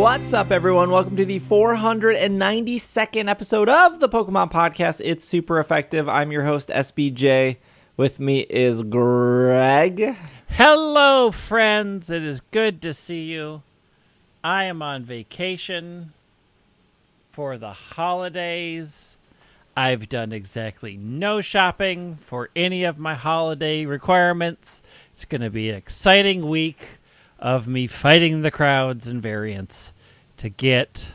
What's up, everyone? Welcome to the 492nd episode of the Pokemon Podcast. It's super effective. I'm your host, SBJ. With me is Greg. Hello, friends. It is good to see you. I am on vacation for the holidays. I've done exactly no shopping for any of my holiday requirements. It's going to be an exciting week of me fighting the crowds and variants to get,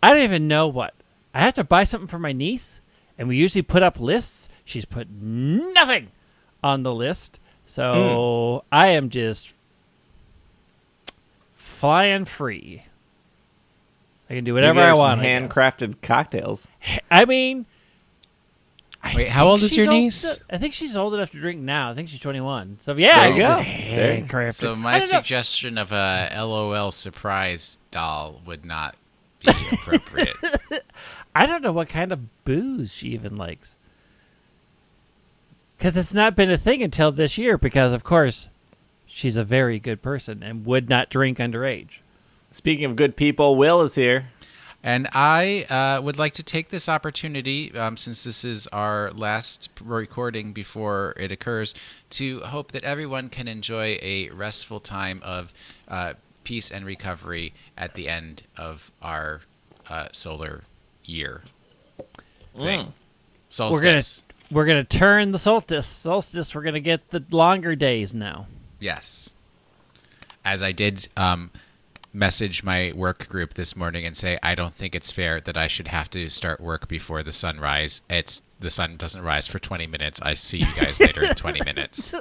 I don't even know what. I have to buy something for my niece, and we usually put up lists. She's put nothing on the list, so I am just flying free. I can do whatever I want. Handcrafted cocktails. I mean, wait, how old is your niece? I think she's old enough to drink now. I think she's 21. So yeah, there you go. Handcrafted. So my suggestion of a LOL surprise doll would not be appropriate. I don't know what kind of booze she even likes, because it's not been a thing until this year. Because of course, she's a very good person and would not drink underage. Speaking of good people, Will is here. And I would like to take this opportunity, since this is our last recording before it occurs, to hope that everyone can enjoy a restful time of peace and recovery at the end of our solar year thing. Solstice. We're gonna turn the solstice. We're gonna get the longer days now. Yes. As I did message my work group this morning and say, I don't think it's fair that I should have to start work before the sun rise. The sun doesn't rise for 20 minutes. I see you guys later in 20 minutes.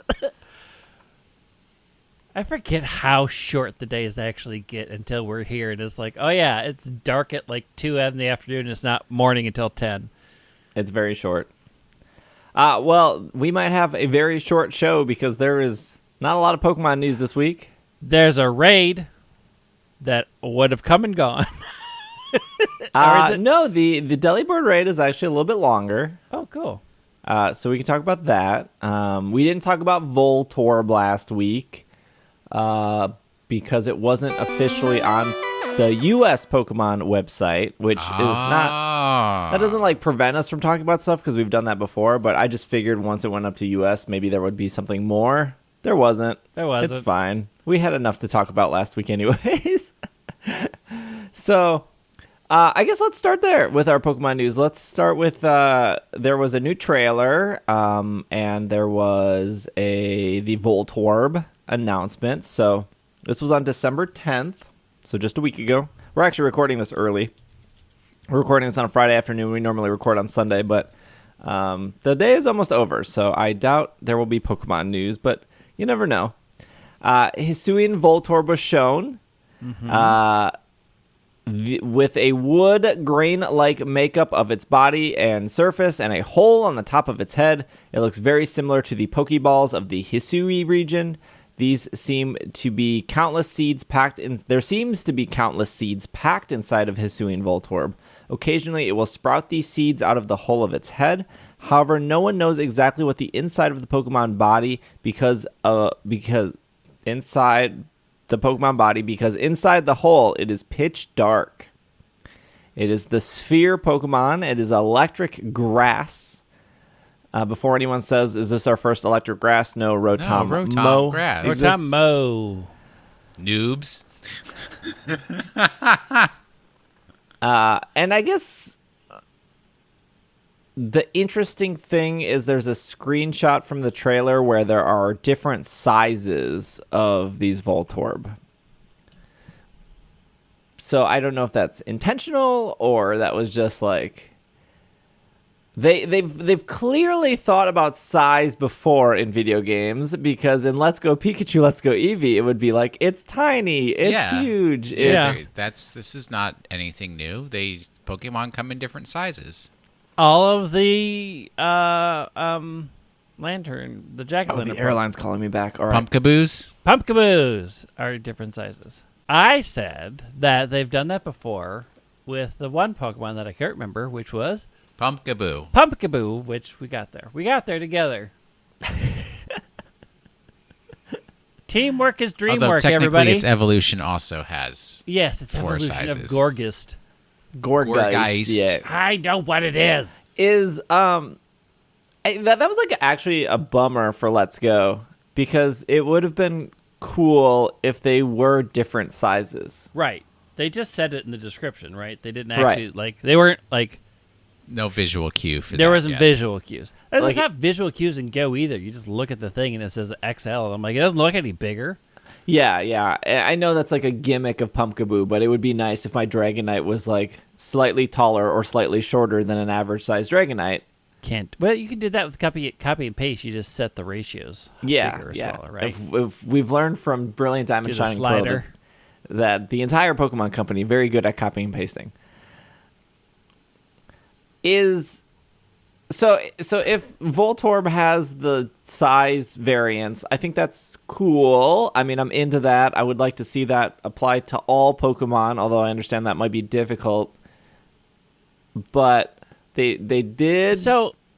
I forget how short the days actually get until we're here, and it's like, oh yeah, it's dark at like 2 in the afternoon. And it's not morning until 10. It's very short. Well, we might have a very short show because there is not a lot of Pokemon news this week. There's a raid that would have come and gone. No, the Delibird raid is actually a little bit longer. Oh, cool. So we can talk about that. We didn't talk about Voltorb last week because it wasn't officially on the U.S. Pokemon website, which is not... That doesn't like prevent us from talking about stuff because we've done that before, but I just figured once it went up to U.S., maybe there would be something more. There wasn't. It's fine. We had enough to talk about last week anyways. So, I guess let's start there with our Pokemon news. Let's start with, there was a new trailer, and there was the Voltorb announcement. So, this was on December 10th, so just a week ago. We're actually recording this early. We're recording this on a Friday afternoon. We normally record on Sunday, but the day is almost over, so I doubt there will be Pokemon news, but you never know. Hisuian Voltorb was shown with a wood grain-like makeup of its body and surface and a hole on the top of its head. It looks very similar to the Pokeballs of the Hisui region. These seem to be countless seeds packed in. There seems to be countless seeds packed inside of Hisuian Voltorb. Occasionally, it will sprout these seeds out of the hole of its head. However, no one knows exactly what the inside of the Pokemon body because inside the hole it is pitch dark. It is the Sphere Pokemon. It is electric grass. Before anyone says, "Is this our first electric grass?" No, Rotom grass. Rotom Noobs. And I guess the interesting thing is there's a screenshot from the trailer where there are different sizes of these Voltorb. So I don't know if that's intentional or that was just like they've clearly thought about size before in video games, because in Let's Go Pikachu, Let's Go Eevee, it would be like it's tiny, it's huge. This is not anything new. Pokemon come in different sizes. All of the lantern, the jack-o'-lantern. The airline's calling me back. All right. Pumpkaboos are different sizes. I said that they've done that before with the one Pokemon that I can't remember, which was Pumpkaboo, which we got there. We got there together. Teamwork is Although dreamwork, technically everybody. its evolution also has Yes, it's 4 evolution sizes. of Gorgeist. Gorgeist. Gorgeist. Yeah. I know what it is. Is that was like actually a bummer for Let's Go, because it would have been cool if they were different sizes. Right. They just said it in the description, right? They didn't Right. actually, they weren't, No visual cue for that. there wasn't yes. visual cues. And Like there's not visual cues in Go either. You just look at the thing and it says XL, and I'm like, it doesn't look any bigger. Yeah. I know that's like a gimmick of Pumpkaboo, but it would be nice if my Dragonite was like slightly taller or slightly shorter than an average sized Dragonite. Can't. Well, you can do that with copy and paste. You just set the ratios. Bigger or smaller, right? If we've learned from Brilliant Diamond Do the Shining slider. Pearl that the entire Pokemon Company very good at copying and pasting. So if Voltorb has the size variance, I think that's cool. I mean, I'm into that. I would like to see that apply to all Pokemon, although I understand that might be difficult. But they did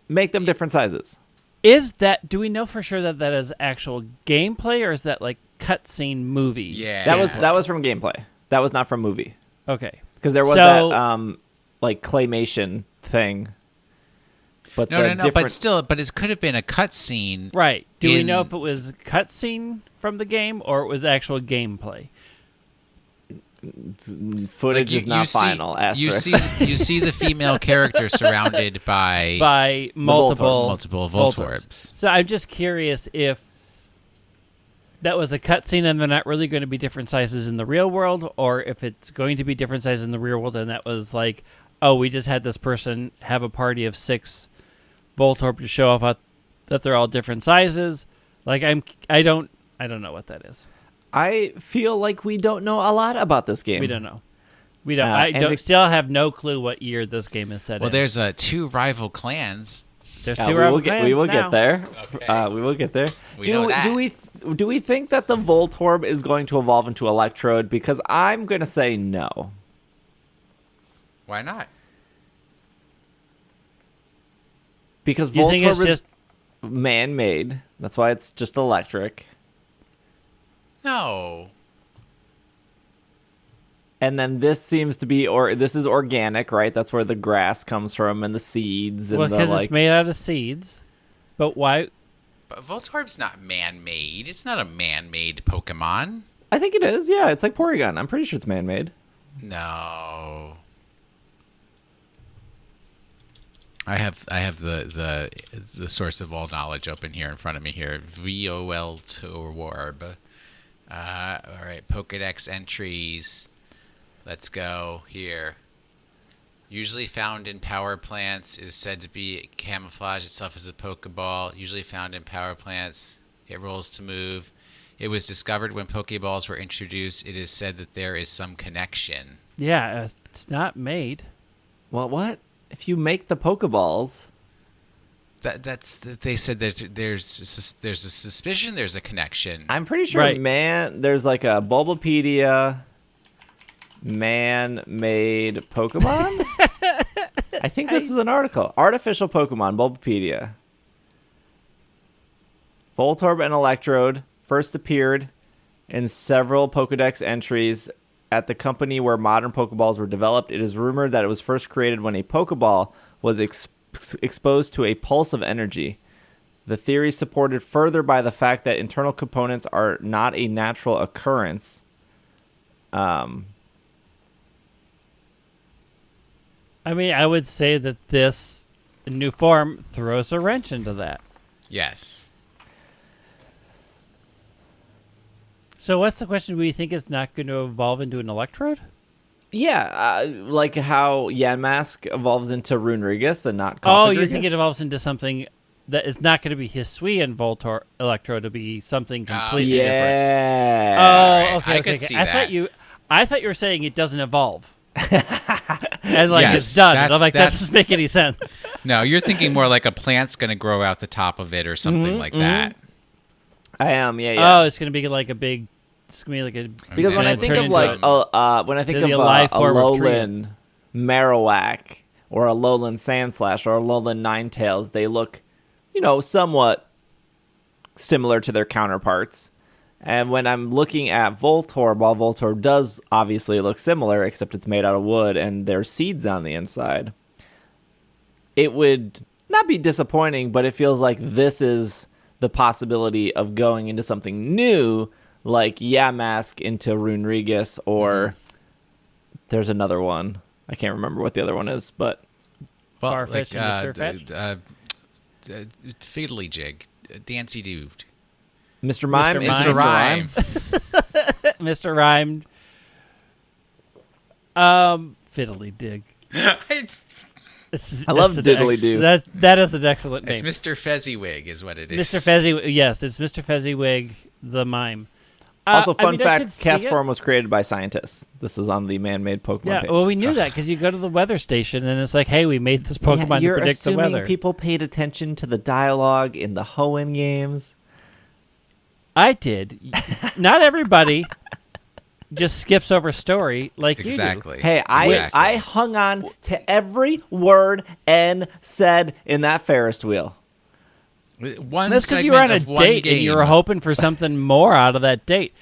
make them different sizes. Do we know for sure that that is actual gameplay, or is that like cutscene movie? Yeah. That was from gameplay. That was not from movie. Okay. Because there was that like claymation thing. But No. But it could have been a cutscene. Right. Do we know if it was cutscene from the game or it was actual gameplay? Footage is not final. You Asterisk. you see the female character surrounded by multiple Voltorbs. So I'm just curious if that was a cutscene and they're not really going to be different sizes in the real world, or if it's going to be different sizes in the real world and that was like, oh, we just had this person have a party of 6 Voltorb to show off that they're all different sizes. Like I don't know what that is. I feel like we don't know a lot about this game. We don't know. We don't. I still have no clue what year this game is set in. Well, there's 2 rival clans. There's 2 rival clans we will now. get there. Okay. We will get there. We know that. Do we think that the Voltorb is going to evolve into Electrode? Because I'm going to say no. Why not? Because You think Voltorb it's is just man-made. That's why it's just electric. No. And then this seems to be, this is organic, right? That's where the grass comes from and the seeds and because the it's made out of seeds. But why? But Voltorb's not man-made. It's not a man-made Pokemon. I think it is. Yeah, it's like Porygon. I'm pretty sure it's man-made. No. I have the source of all knowledge open here in front of me here. Voltorb. All right, Pokedex entries. Let's go here. Usually found in power plants, it is said to be camouflage itself as a Pokeball. Usually found in power plants, it rolls to move. It was discovered when Pokeballs were introduced. It is said that there is some connection. Yeah, it's not made. Well, what? If you make the Pokeballs... They said that there's a suspicion, there's a connection. I'm pretty sure Right. there's like a Bulbapedia man-made Pokemon. I think this is an article. Artificial Pokemon, Bulbapedia. Voltorb and Electrode first appeared in several Pokedex entries at the company where modern Pokeballs were developed. It is rumored that it was first created when a Pokeball was exposed to a pulse of energy. The theory is supported further by the fact that internal components are not a natural occurrence. I mean, I would say that this new form throws a wrench into that. Yes. So what's the question? Do you think it's not going to evolve into an Electrode? Yeah, like how Yanmask evolves into Runerigus and not Oh, Confidrigus. you think it evolves into something that is not going to be Hisui and Voltor Electrode, to be something completely different? Yeah. Oh, Right, okay. I okay, could okay. see I that. thought you were saying it doesn't evolve. And like Yes, it's done. And I'm like, that that's- doesn't make any sense. No, you're thinking more like a plant's going to grow out the top of it or something like that. I am. Yeah. Oh, it's going to be like a big. It's going to be like a. Because when I it's think gonna of turn like into when I think to of the a live form of Tree. Alolan Marowak or a Alolan Sandslash or a Alolan Ninetales, they look, somewhat similar to their counterparts. And when I'm looking at Voltorb, while Voltorb does obviously look similar, except it's made out of wood and there's seeds on the inside, it would not be disappointing, but it feels like this is the possibility of going into something new, like Yamask into Runerigus, or there's another one. I can't remember what the other one is, but... Farfetch into Surfetch? Fiddly Jig. Dancy Dude. Mr. Mime? Mr. Rhyme. Mr. Rhymed. Fiddly Dig. I love Diddly Doo. That is an excellent It's name. Mr. Fezziwig is what it is. Mr. Fezziwig. Yes, it's Mr. Fezziwig, the mime. Also, fun I could fact, see cast it. form was created by scientists. This is on the man-made Pokemon Yeah, page. well, we knew that because you go to the weather station and it's like, hey, we made this Pokemon to you're predict the assuming weather. people paid attention to the dialogue in the Hoenn games. I did. Not everybody just skips over story like you do. Exactly. Hey, I hung on to every word N said in that Ferris wheel. One That's because you were on a segment of one date and you game. were hoping for something more out of that date.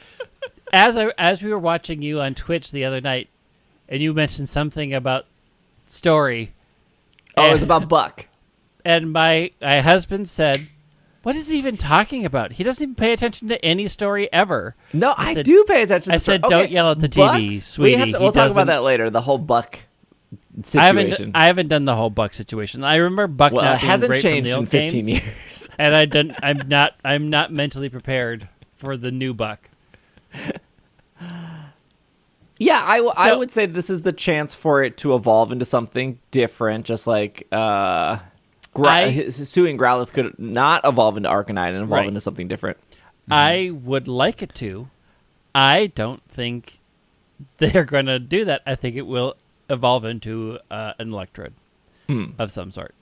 As we were watching you on Twitch the other night, and you mentioned something about story. Oh, it was and- about Buck. And my husband said, "What is he even talking about? He doesn't even pay attention to any story ever." No, I I said- do pay attention to I the story. said, "Don't Okay, yell at the Bucks, TV, sweetie. We'll talk about doesn't- that later, the whole Buck situation. I haven't done the whole Buck situation. I remember Buck Well, not it being hasn't great from changed the in old 15 games, years. and I'm not mentally prepared for the new Buck. Yeah, I So- would say this is the chance for it to evolve into something different, just like Hisui and Growlithe could not evolve into Arcanine and evolve Right. into something different. I would like it to. I don't think they're going to do that. I think it will evolve into an Electrode of some sort.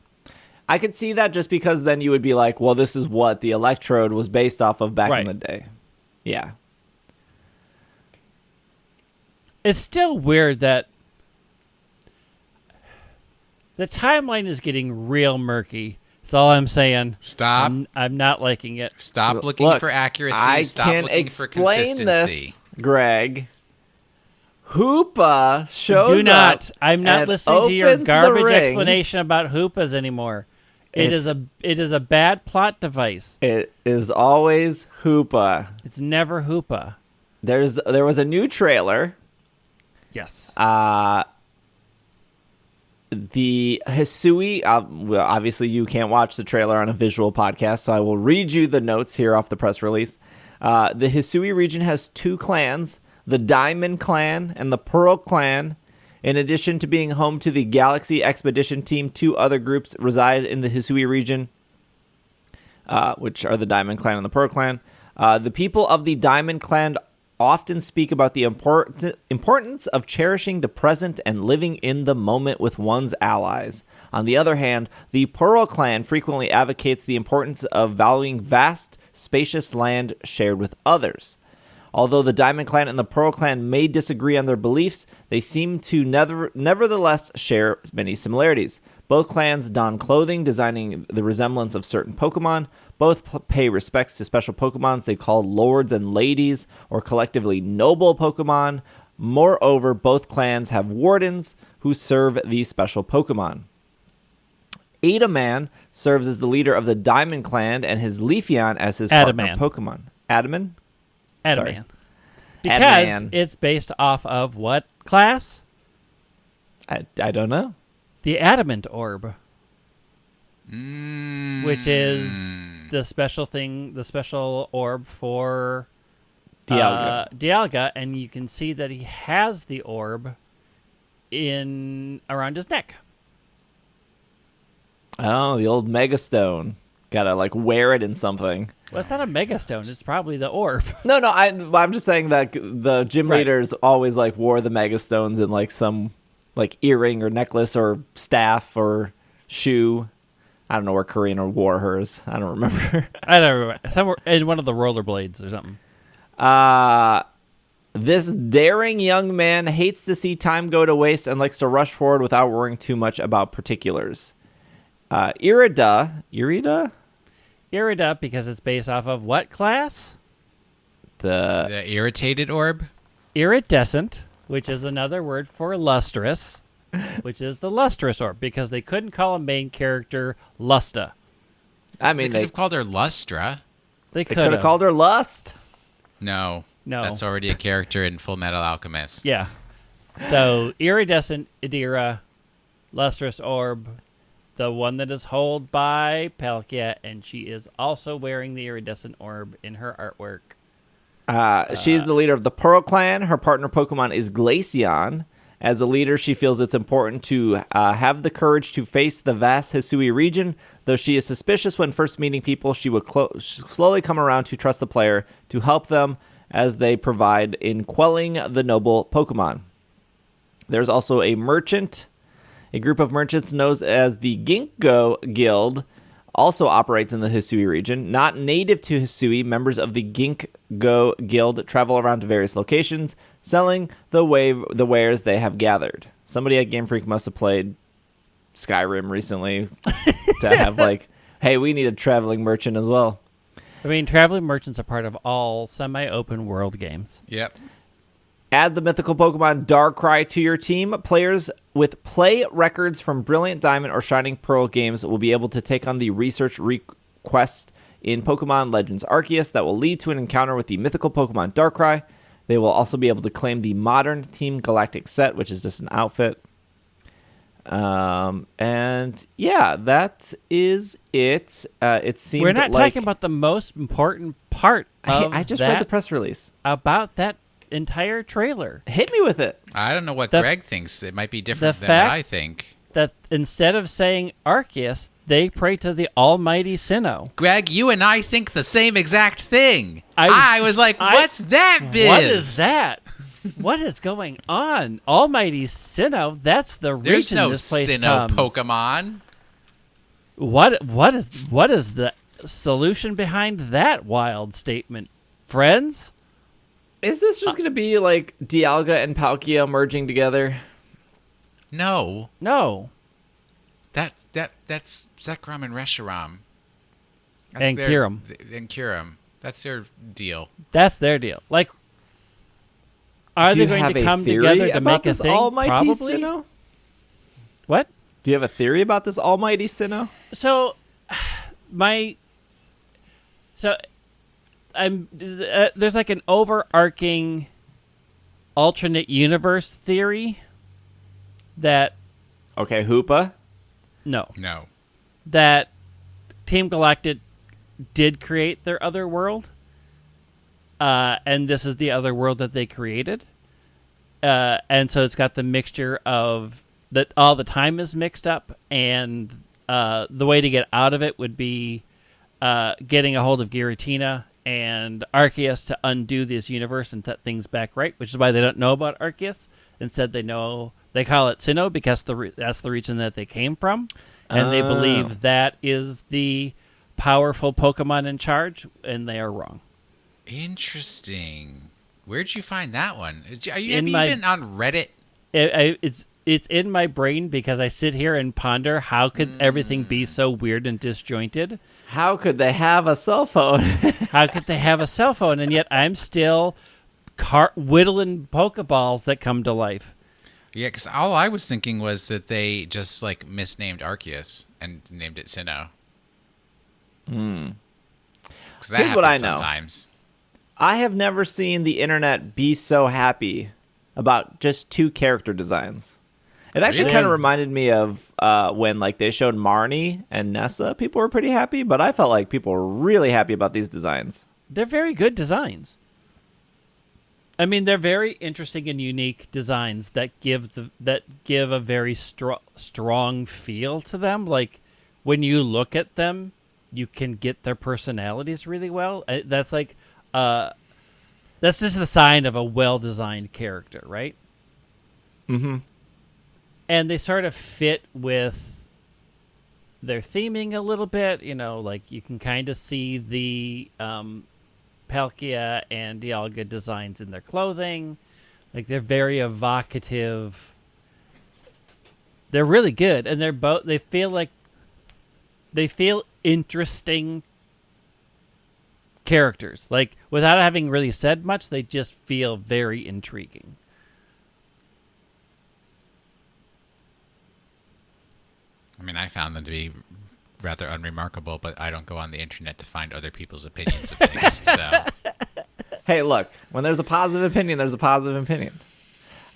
I could see that just because then you would be like, well, this is what the Electrode was based off of back in Right. the day. Yeah. It's still weird that the timeline is getting real murky. That's all I'm saying. Stop. I'm not liking it. Stop looking Look, for accuracy. I Stop can looking for explain consistency. this, Greg. Hoopa shows Do not. up I'm not and listening to your opens the garbage rings. explanation about Hoopas anymore. It is It's- a bad plot device. It is always Hoopa. It's never Hoopa. There was a new trailer. Yes. The Hisui, well, obviously you can't watch the trailer on a visual podcast, so I will read you the notes here off the press release. The Hisui region has two clans, the Diamond Clan and the Pearl Clan. In addition to being home to the Galaxy Expedition Team, two other groups reside in the Hisui region, which are the Diamond Clan and the Pearl Clan. The people of the Diamond Clan often speak about the importance of cherishing the present and living in the moment with one's allies. On the other hand, the Pearl Clan frequently advocates the importance of valuing vast, spacious land shared with others. Although the Diamond Clan and the Pearl Clan may disagree on their beliefs, they seem to nevertheless share many similarities. Both clans don clothing designing the resemblance of certain Pokemon. Both pay respects to special Pokemons they call lords and ladies, or collectively noble Pokemon. Moreover, both clans have wardens who serve these special Pokemon. Adaman serves as the leader of the Diamond Clan and his Leafeon as his partner Adaman. Pokemon. Adaman? Sorry. Adaman. Because Adaman. it's based off of what class? I don't know. The Adamant Orb. Which is the special thing, the special orb for Dialga, and you can see that he has the orb around his neck. Oh, the old Megastone. Gotta wear it in something. Well, it's not a Megastone. It's probably the orb. No, I'm just saying that the gym Right. leaders always wore the Megastones in some earring or necklace or staff or shoe. I don't know where Karina wore hers. I don't remember. I don't remember. Somewhere in one of the rollerblades or something. This daring young man hates to see time go to waste and likes to rush forward without worrying too much about particulars. Irida, Irida, because it's based off of what class? The irritated orb? Iridescent, which is another word for lustrous, which is the lustrous orb, because they couldn't call a main character Lusta. I They mean, could have called her Lustra. They they could have called her Lust. No. No. That's already a character in Full Metal Alchemist. Yeah. So iridescent, Idira, lustrous orb, the one that is held by Palkia, and she is also wearing the iridescent orb in her artwork. She's the leader of the Pearl Clan. Her partner Pokemon is Glaceon. As a leader, she feels it's important to have the courage to face the vast Hisui region. Though she is suspicious when first meeting people, she would slowly come around to trust the player to help them as they provide in quelling the noble Pokemon. There's also a merchant. A group of merchants known as the Ginkgo Guild also operates in the Hisui region. Not native to Hisui, members of the Ginkgo Guild travel around to various locations, selling the wares they have gathered. Somebody at Game Freak must have played Skyrim recently to have like, hey, we need a traveling merchant as well. I mean, traveling merchants are part of all semi-open world games. Yep. Add the mythical Pokemon Darkrai to your team. Players with play records from Brilliant Diamond or Shining Pearl games will be able to take on the research request in Pokémon Legends Arceus that will lead to an encounter with the mythical Pokemon Darkrai. They will also be able to claim the modern Team Galactic set, which is just an outfit. And yeah, that is it. It seemed We're not like talking about the most important part of I just that, read the press release. about that entire trailer. Hit me with it. I don't know what The- Greg thinks. It might be different the than fact- what I think. That instead of saying Arceus, they pray to the almighty Sinnoh. Greg, you and I think the same exact thing. I- I was like, I- what's that biz? What is that? What is going on? Almighty Sinnoh, that's the There's region no this place Sinnoh comes. Pokemon. What is the solution behind that wild statement, friends? Is this just going to be like Dialga and Palkia merging together? No. No. That's Zekrom and Reshiram. And Kyurem. And Kyurem. That's their deal. That's their deal. Like, are Do they you going have to a come theory together to about make a this thing? Almighty Probably. Sinnoh? What? Do you have a theory about this Almighty Sinnoh? So, there's like an overarching alternate universe theory that Okay, Hoopa. no, No. that Team Galactic did create their other world, and this is the other world that they created, and so it's got the mixture of that all the time is mixed up, and the way to get out of it would be getting a hold of Giratina and Arceus to undo this universe and set things back right, which is why they don't know about Arceus. Instead, they call it Sinnoh because that's the region that they came from, and they believe that is the powerful Pokemon in charge, and they are wrong. Interesting. Where'd you find that one? Have you In my- been on Reddit? It's in my brain because I sit here and ponder how could everything be so weird and disjointed. How could they have a cell phone? How could they have a cell phone and yet I'm still whittling Pokeballs that come to life? Yeah, because all I was thinking was that they just like misnamed Arceus and named it Sinnoh. That Here's what I happens know. Sometimes. I have never seen the internet be so happy about just two character designs. It actually Really? kind of reminded me of when like they showed Marnie and Nessa. People were pretty happy, but I felt like people were really happy about these designs. They're very good designs. I mean, they're very interesting and unique designs that give a very strong feel to them. Like when you look at them, you can get their personalities really well. That's like that's just the sign of a well-designed character, right? Mm-hmm. And they sort of fit with their theming a little bit. You know, like you can kind of see the Palkia and Dialga designs in their clothing. Like they're very evocative. They're really good, and they feel interesting characters. Like, without having really said much, they just feel very intriguing. I mean, I found them to be rather unremarkable, but I don't go on the internet to find other people's opinions of things. So, Hey, look, when there's a positive opinion, there's a positive opinion.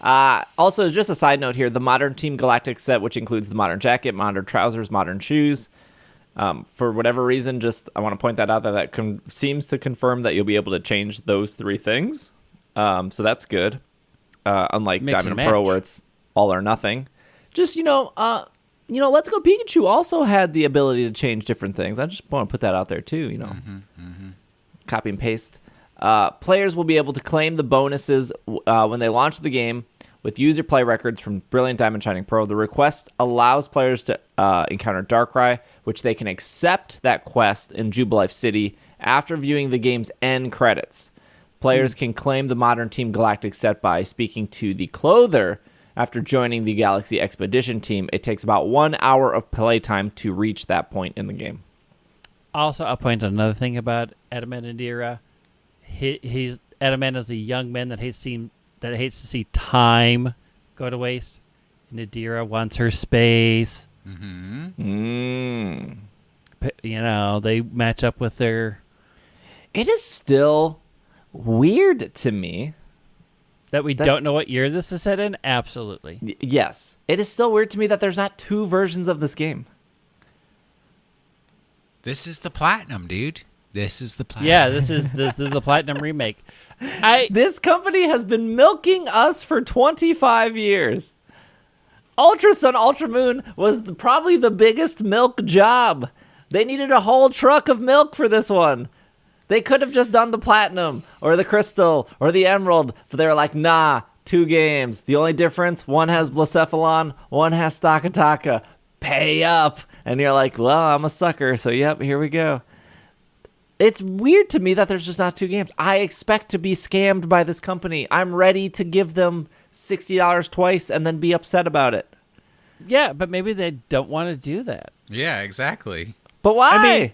Also, just a side note here, the Modern Team Galactic set, which includes the modern jacket, modern trousers, modern shoes. For whatever reason, I want to point that out that seems to confirm that you'll be able to change those 3 things. So that's good. Unlike Mix Diamond and and Pearl, match. where it's all or nothing. Just, Let's Go Pikachu also had the ability to change different things. I just want to put that out there too, Copy and paste. Players will be able to claim the bonuses when they launch the game with user play records from Brilliant Diamond Shining Pearl. The request allows players to encounter Darkrai, which they can accept that quest in Jubilife City after viewing the game's end credits. Players can claim the Modern Team Galactic set by speaking to the clother after joining the Galaxy Expedition team. It takes about 1 hour of playtime to reach that point in the game. Also, I'll point out another thing about Adamant. Adamant is a young man that hates to see time go to waste. And Nadira wants her space. They match up with their... It is still weird to me. That we don't know what year this is set in? Absolutely. Yes. It is still weird to me that there's not 2 versions of this game. this is the platinum, dude. This is the platinum. Yeah, this is the Platinum remake. This company has been milking us for 25 years. Ultra Sun, Ultra Moon was probably the biggest milk job. They needed a whole truck of milk for this one. They could have just done the Platinum or the Crystal or the Emerald, but they were like, nah, 2 games. The only difference, one has Blacephalon, one has Stakataka. Pay up. And you're like, well, I'm a sucker, so yep, here we go. It's weird to me that there's just not 2 games. I expect to be scammed by this company. I'm ready to give them $60 twice and then be upset about it. Yeah, but maybe they don't want to do that. Yeah, exactly. But why? I mean,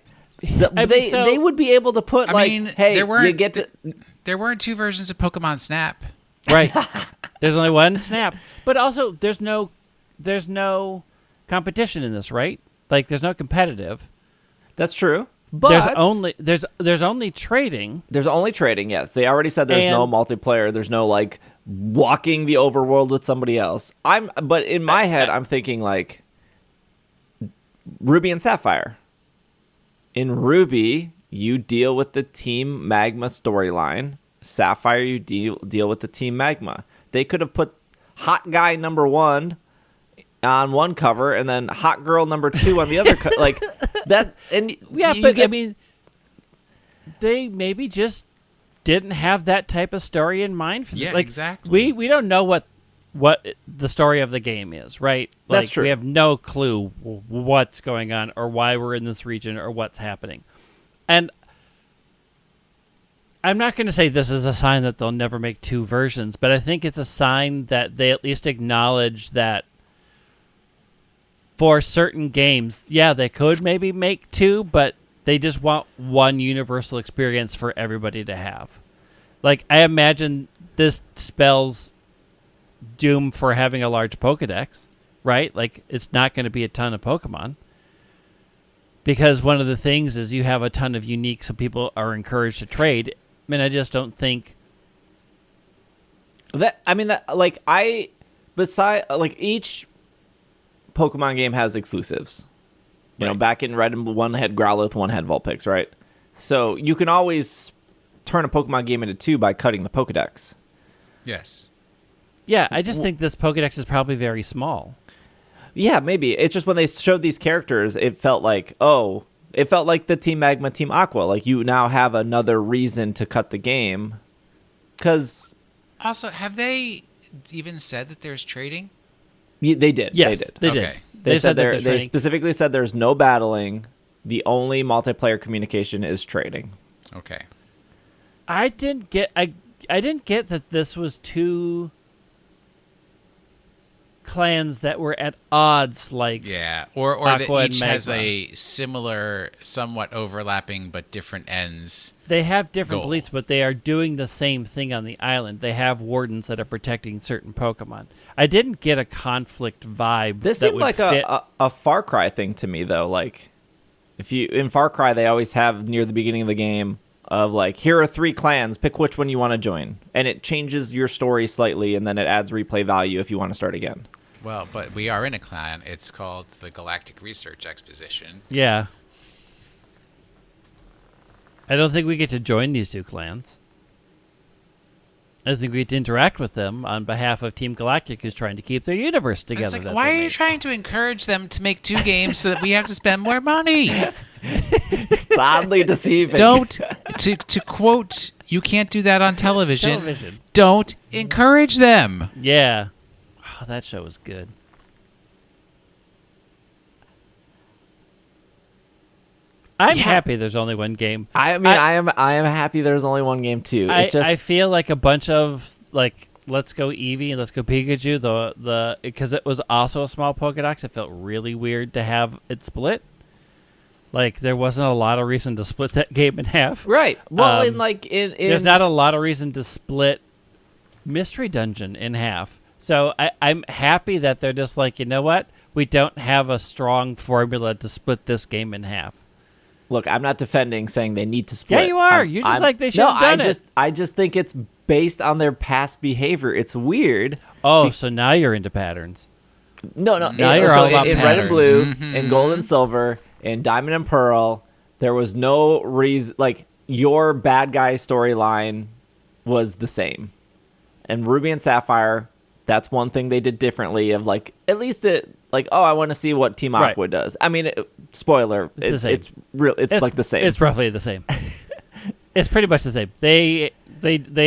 they would be able to put hey, you get to... There weren't 2 versions of Pokemon Snap. Right. There's only one Snap. But also, there's no competition in this, right? Like, there's no competitive. That's true. But there's only trading. There's only trading, yes. They already said there's no multiplayer. There's no, like, walking the overworld with somebody else. But in my head, I'm thinking, like, Ruby and Sapphire. In Ruby, you deal with the Team Magma storyline. Sapphire, you deal with the Team Magma. They could have put Hot Guy number 1 on one cover and then Hot Girl number 2 on the other like that. And yeah, I mean, they maybe just didn't have that type of story in mind for this. Yeah, like, exactly. We don't know what the story of the game is, right? Like, that's true. We have no clue what's going on or why we're in this region or what's happening. And I'm not going to say this is a sign that they'll never make 2 versions, but I think it's a sign that they at least acknowledge that for certain games, yeah, they could maybe make 2, but they just want one universal experience for everybody to have. Like, I imagine this spells doom for having a large Pokedex, right? Like, it's not going to be a ton of Pokemon. Because one of the things is you have a ton of unique, so people are encouraged to trade. I mean, I just don't think... each Pokemon game has exclusives. You know, back in Red, one had Growlithe, one had Vulpix, right? So you can always turn a Pokemon game into 2 by cutting the Pokedex. Yes. Yeah, I just think this Pokedex is probably very small. Yeah, maybe. It's just when they showed these characters, it felt like the Team Magma, Team Aqua. Like, you now have another reason to cut the game. Because... Also, have they even said that there's trading? They did. Yes, they did. Okay. They said that they specifically said there's no battling. The only multiplayer communication is trading. Okay. I didn't get that this was too clans that were at odds, like or that Aqua and each has Magma. a similar, somewhat overlapping but different ends. They have different goal. beliefs, but they are doing the same thing on the island. They have wardens that are protecting certain Pokemon. I didn't get a conflict vibe. This that seemed would like fit. a Far Cry thing to me, though. Like, if you in Far Cry, they always have near the beginning of the game of like, here are 3 clans, pick which one you want to join, and it changes your story slightly, and then it adds replay value if you want to start again. Well, but we are in a clan. It's called the Galactic Research Exposition. Yeah. I don't think we get to join these 2 clans. I think we get to interact with them on behalf of Team Galactic, who's trying to keep their universe together. It's like, that why they are you made. trying to encourage them to make 2 games so that we have to spend more money? It's oddly deceiving. Don't, to quote, you can't do that on television. Television. Don't encourage them. Yeah. Oh, that show was good. I'm happy there's only one game. I mean, I am happy there's only one game too. I feel like a bunch of like Let's Go Eevee and Let's Go Pikachu, the because it was also a small Pokedex, it felt really weird to have it split. Like there wasn't a lot of reason to split that game in half. Right. Well, in there's not a lot of reason to split Mystery Dungeon in half. So I'm happy that they're just like, you know what? We don't have a strong formula to split this game in half. Look, I'm not defending saying they need to split. Yeah, you are. You're just like they should have done it. I just think it's based on their past behavior. It's weird. Oh, so now you're into patterns. No. Now you're all about in Red and Blue, patterns. in Gold and Silver, in Diamond and Pearl, there was no reason. Like your bad guy storyline was the same, and Ruby and Sapphire. That's one thing they did differently. Of like, at least it like, oh, I want to see what Team Aqua does. I mean, spoiler, it's real. It's like the same. It's roughly the same. It's pretty much the same. They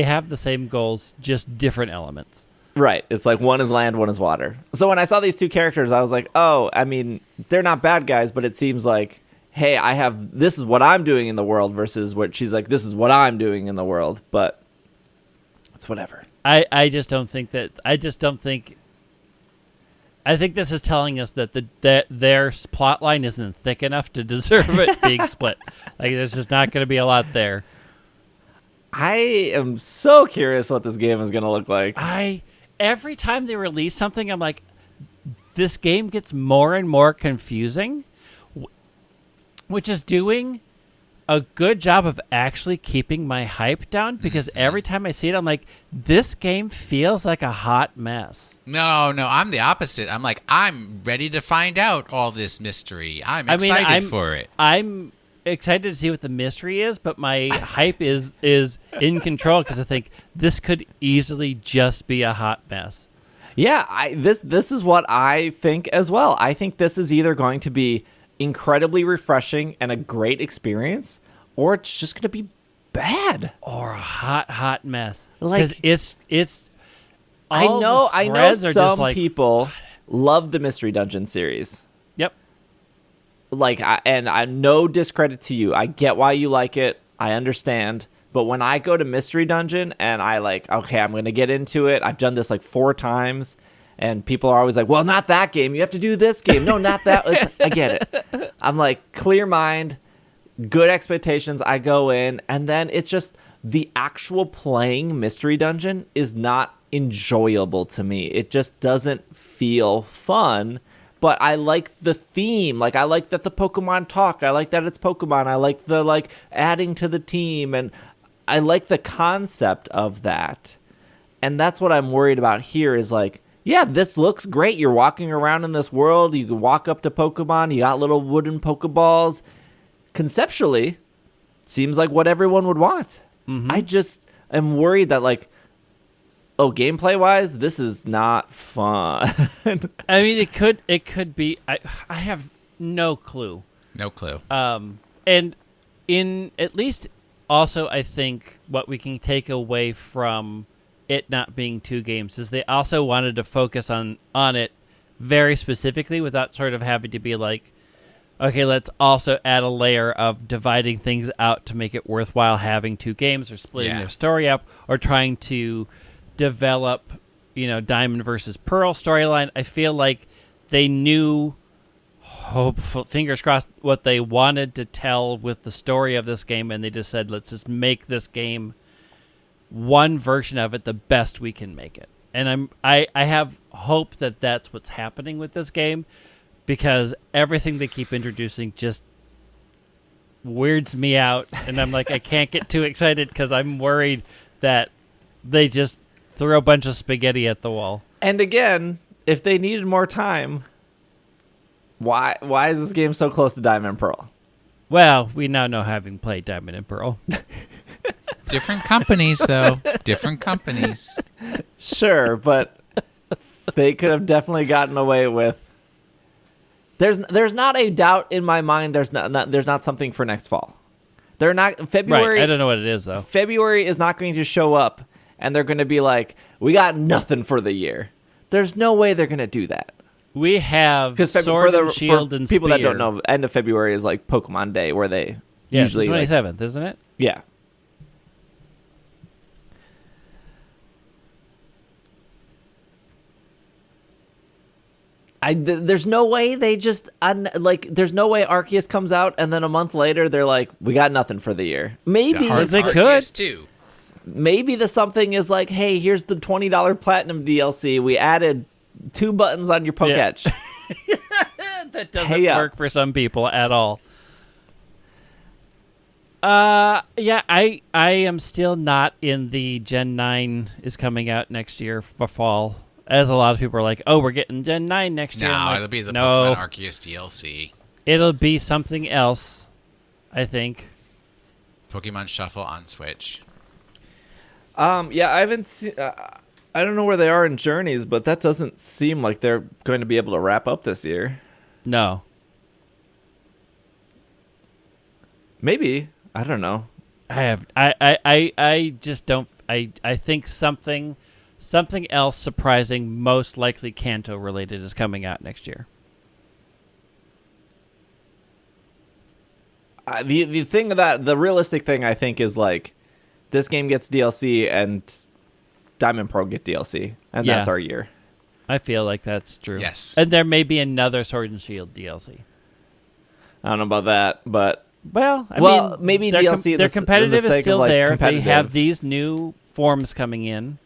have the same goals, just different elements. Right. It's like one is land, one is water. So when I saw these 2 characters, I was like, oh, I mean, they're not bad guys, but it seems like, hey, this is what I'm doing in the world versus what she's like, this is what I'm doing in the world. But it's whatever. I just don't think that. I think this is telling us that their plot line isn't thick enough to deserve it being split. Like, there's just not going to be a lot there. I am so curious what this game is going to look like. Every time they release something, I'm like, this game gets more and more confusing, which is doing a good job of actually keeping my hype down, because every time I see it, I'm like, this game feels like a hot mess. No, I'm the opposite. I'm like, I'm ready to find out all this mystery. I'm excited for it. I'm excited to see what the mystery is, but my hype is in control because I think this could easily just be a hot mess. Yeah, this is what I think as well. I think this is either going to be incredibly refreshing and a great experience, or it's just going to be bad or a hot mess. Like it's. I know some like, people love the Mystery Dungeon series. Yep. Like, I no discredit to you. I get why you like it. I understand. But when I go to Mystery Dungeon and I like, okay, I'm going to get into it. I've done this like 4 times. And people are always like, well, not that game. You have to do this game. No, not that. I get it. I'm like, clear mind, good expectations. I go in. And then it's just the actual playing Mystery Dungeon is not enjoyable to me. It just doesn't feel fun. But I like the theme. Like, I like that the Pokemon talk. I like that it's Pokemon. I like the, like, adding to the team. And I like the concept of that. And that's what I'm worried about here is, like, yeah, this looks great. You're walking around in this world. You can walk up to Pokemon. You got little wooden Pokeballs. Conceptually, seems like what everyone would want. Mm-hmm. I just am worried that, like, oh, gameplay-wise, this is not fun. I mean, it could be. I have no clue. No clue. And in at least also, I think what we can take away from it not being 2 games is they also wanted to focus on it very specifically without sort of having to be like, okay, let's also add a layer of dividing things out to make it worthwhile having 2 games or splitting their story up or trying to develop Diamond versus Pearl storyline. I feel like they knew, hopeful, fingers crossed, what they wanted to tell with the story of this game, and they just said, let's just make this game one version of it the best we can make it. And I have hope that that's what's happening with this game, because everything they keep introducing just weirds me out, and I'm like, I can't get too excited because I'm worried that they just throw a bunch of spaghetti at the wall. And again, if they needed more time, why is this game so close to Diamond and Pearl? Well, we now know, having played Diamond and Pearl. Different companies, though. Different companies. Sure, but they could have definitely gotten away with. There's not a doubt in my mind. There's not something for next fall. They're not February. Right. I don't know what it is though. February is not going to show up, and they're going to be like, "We got nothing for the year." There's no way they're going to do that. We have Sword and Shield and people Spear. that don't know, end of February is like Pokemon Day, where they usually the 27th, isn't it? Yeah. There's no way they just there's no way Arceus comes out and then a month later they're like, we got nothing for the year. Maybe they could too. Maybe the something is like, hey, here's the $20 platinum DLC. We added 2 buttons on your Poketch. Yeah. That doesn't work for some people at all. Yeah, I am still not in the Gen 9 is coming out next year for fall. As a lot of people are like, oh, we're getting Gen 9 next year. No, like, it'll be the Pokemon Arceus DLC. It'll be something else, I think. Pokemon Shuffle on Switch. Yeah, I haven't seen. I don't know where they are in Journeys, but that doesn't seem like they're going to be able to wrap up this year. No. Maybe. I don't know. I just don't. I think something else surprising, most likely Kanto related, is coming out next year. The thing that the realistic thing I think is like, this game gets DLC and Diamond and Pearl get DLC, and that's our year. I feel like that's true. Yes. And there may be another Sword and Shield DLC. I don't know about that, but I mean, maybe their DLC. Their competitive is still there. Competitive. They have these new forms coming in.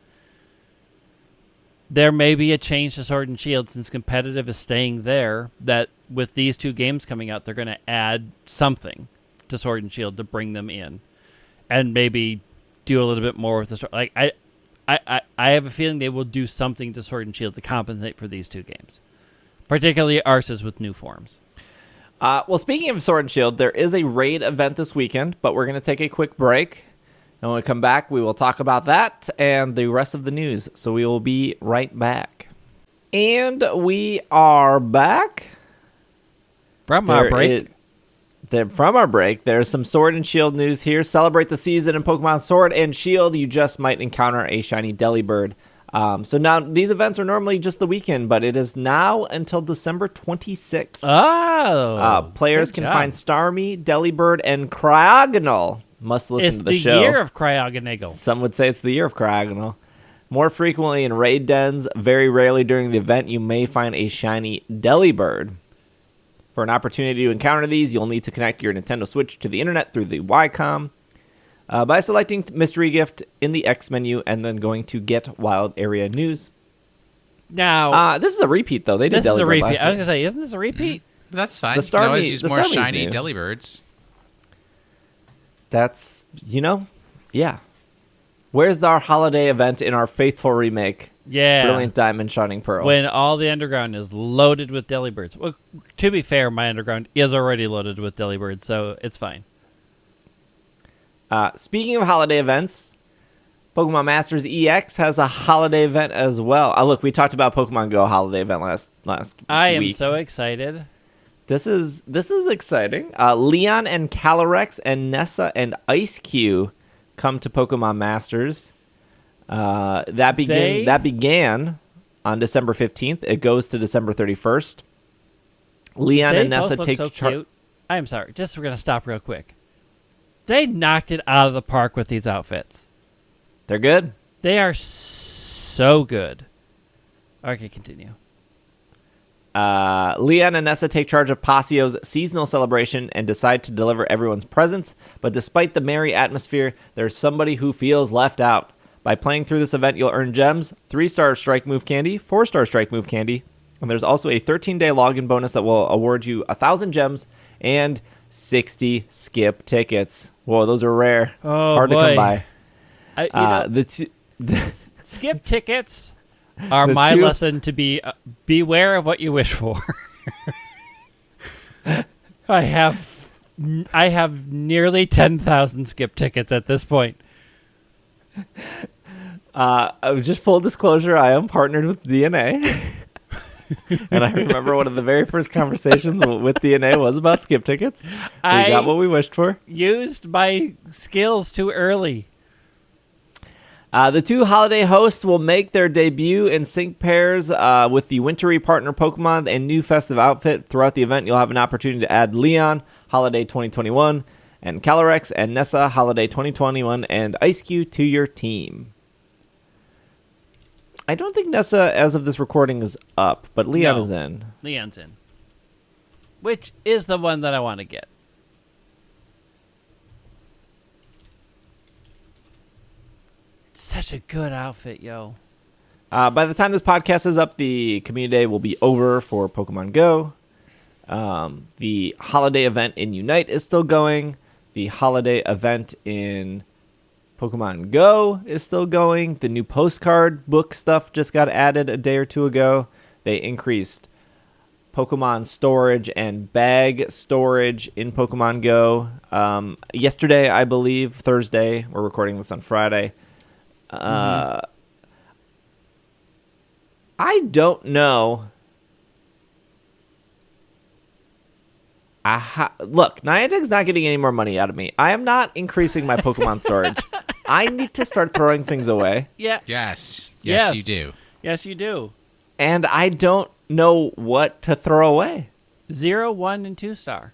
There may be a change to Sword and Shield, since competitive is staying there, that with these 2 games coming out, they're going to add something to Sword and Shield to bring them in, and maybe do a little bit more with the like. I have a feeling they will do something to Sword and Shield to compensate for these 2 games, particularly Arceus with new forms. Well, speaking of Sword and Shield, there is a raid event this weekend, but we're going to take a quick break. And when we come back, we will talk about that and the rest of the news. So we will be right back. And we are back. From our break. From our break, there's some Sword and Shield news here. Celebrate the season in Pokemon Sword and Shield. You just might encounter a shiny Delibird. So now these events are normally just the weekend, but it is now until December 26th. Oh, players can find Starmie, Delibird, and Cryogonal. Must listen to the show. It's the year of Cryogonal. Some would say it's the year of Cryogonal. More frequently in raid dens, very rarely during the event, you may find a shiny Delibird. For an opportunity to encounter these, you'll need to connect your Nintendo Switch to the internet through the Wi-Com by selecting Mystery Gift in the X menu and then going to Get Wild Area News. Now, this is a repeat, though. They did Delibird. This is a repeat. Last I was going to say, isn't this a repeat? That's fine. The You can always use more Starmie's shiny new. Delibirds. That's, yeah. Where's our holiday event in our faithful remake? Yeah. Brilliant Diamond, Shining Pearl. When all the underground is loaded with Delibirds. Well, to be fair, my underground is already loaded with Delibirds, so it's fine. Speaking of holiday events, Pokemon Masters EX has a holiday event as well. Look, we talked about Pokemon GO holiday event last I am week. so excited. This is exciting. Leon and Calyrex and Nessa and Ice-Q come to Pokemon Masters. That began on December 15th. It goes to December 31st. Leon and Nessa take cute. I'm sorry. We're going to stop real quick. They knocked it out of the park with these outfits. They're good. They are so good. Okay, continue. Leon and Nessa take charge of Passio's seasonal celebration and decide to deliver everyone's presents, but despite the merry atmosphere, there's somebody who feels left out. By playing through this event, you'll earn gems, 3-star strike move candy, 4-star strike move candy, and there's also a 13-day login bonus that will award you 1,000 gems and 60 skip tickets. Whoa, those are rare. Oh, hard boy. to come by. Skip tickets are my lesson to beware of what you wish for. I have nearly 10,000 skip tickets at this point. Just full disclosure, I am partnered with DNA. And I remember one of the very first conversations with DNA was about skip tickets. We got what we wished for. Used my skills too early. The two holiday hosts will make their debut in sync pairs with the wintry partner Pokemon and new festive outfit. Throughout the event, you'll have an opportunity to add Leon, Holiday 2021, and Calyrex and Nessa, Holiday 2021, and Ice-Q to your team. I don't think Nessa, as of this recording, is up, but Leon is in. Leon's in. Which is the one that I want to get. It's such a good outfit, yo. By the time this podcast is up, the community day will be over for Pokemon Go. The holiday event in Unite is still going. The holiday event in Pokemon Go is still going. The new postcard book stuff just got added a day or two ago. They increased Pokemon storage and bag storage in Pokemon Go. Yesterday, I believe, Thursday, we're recording this on Friday. I don't know. Look, Niantic's not getting any more money out of me. I am not increasing my Pokemon storage. I need to start throwing things away. Yeah. Yes, Yes. you do. Yes, you do. And I don't know what to throw away. 0, 1, and 2-star.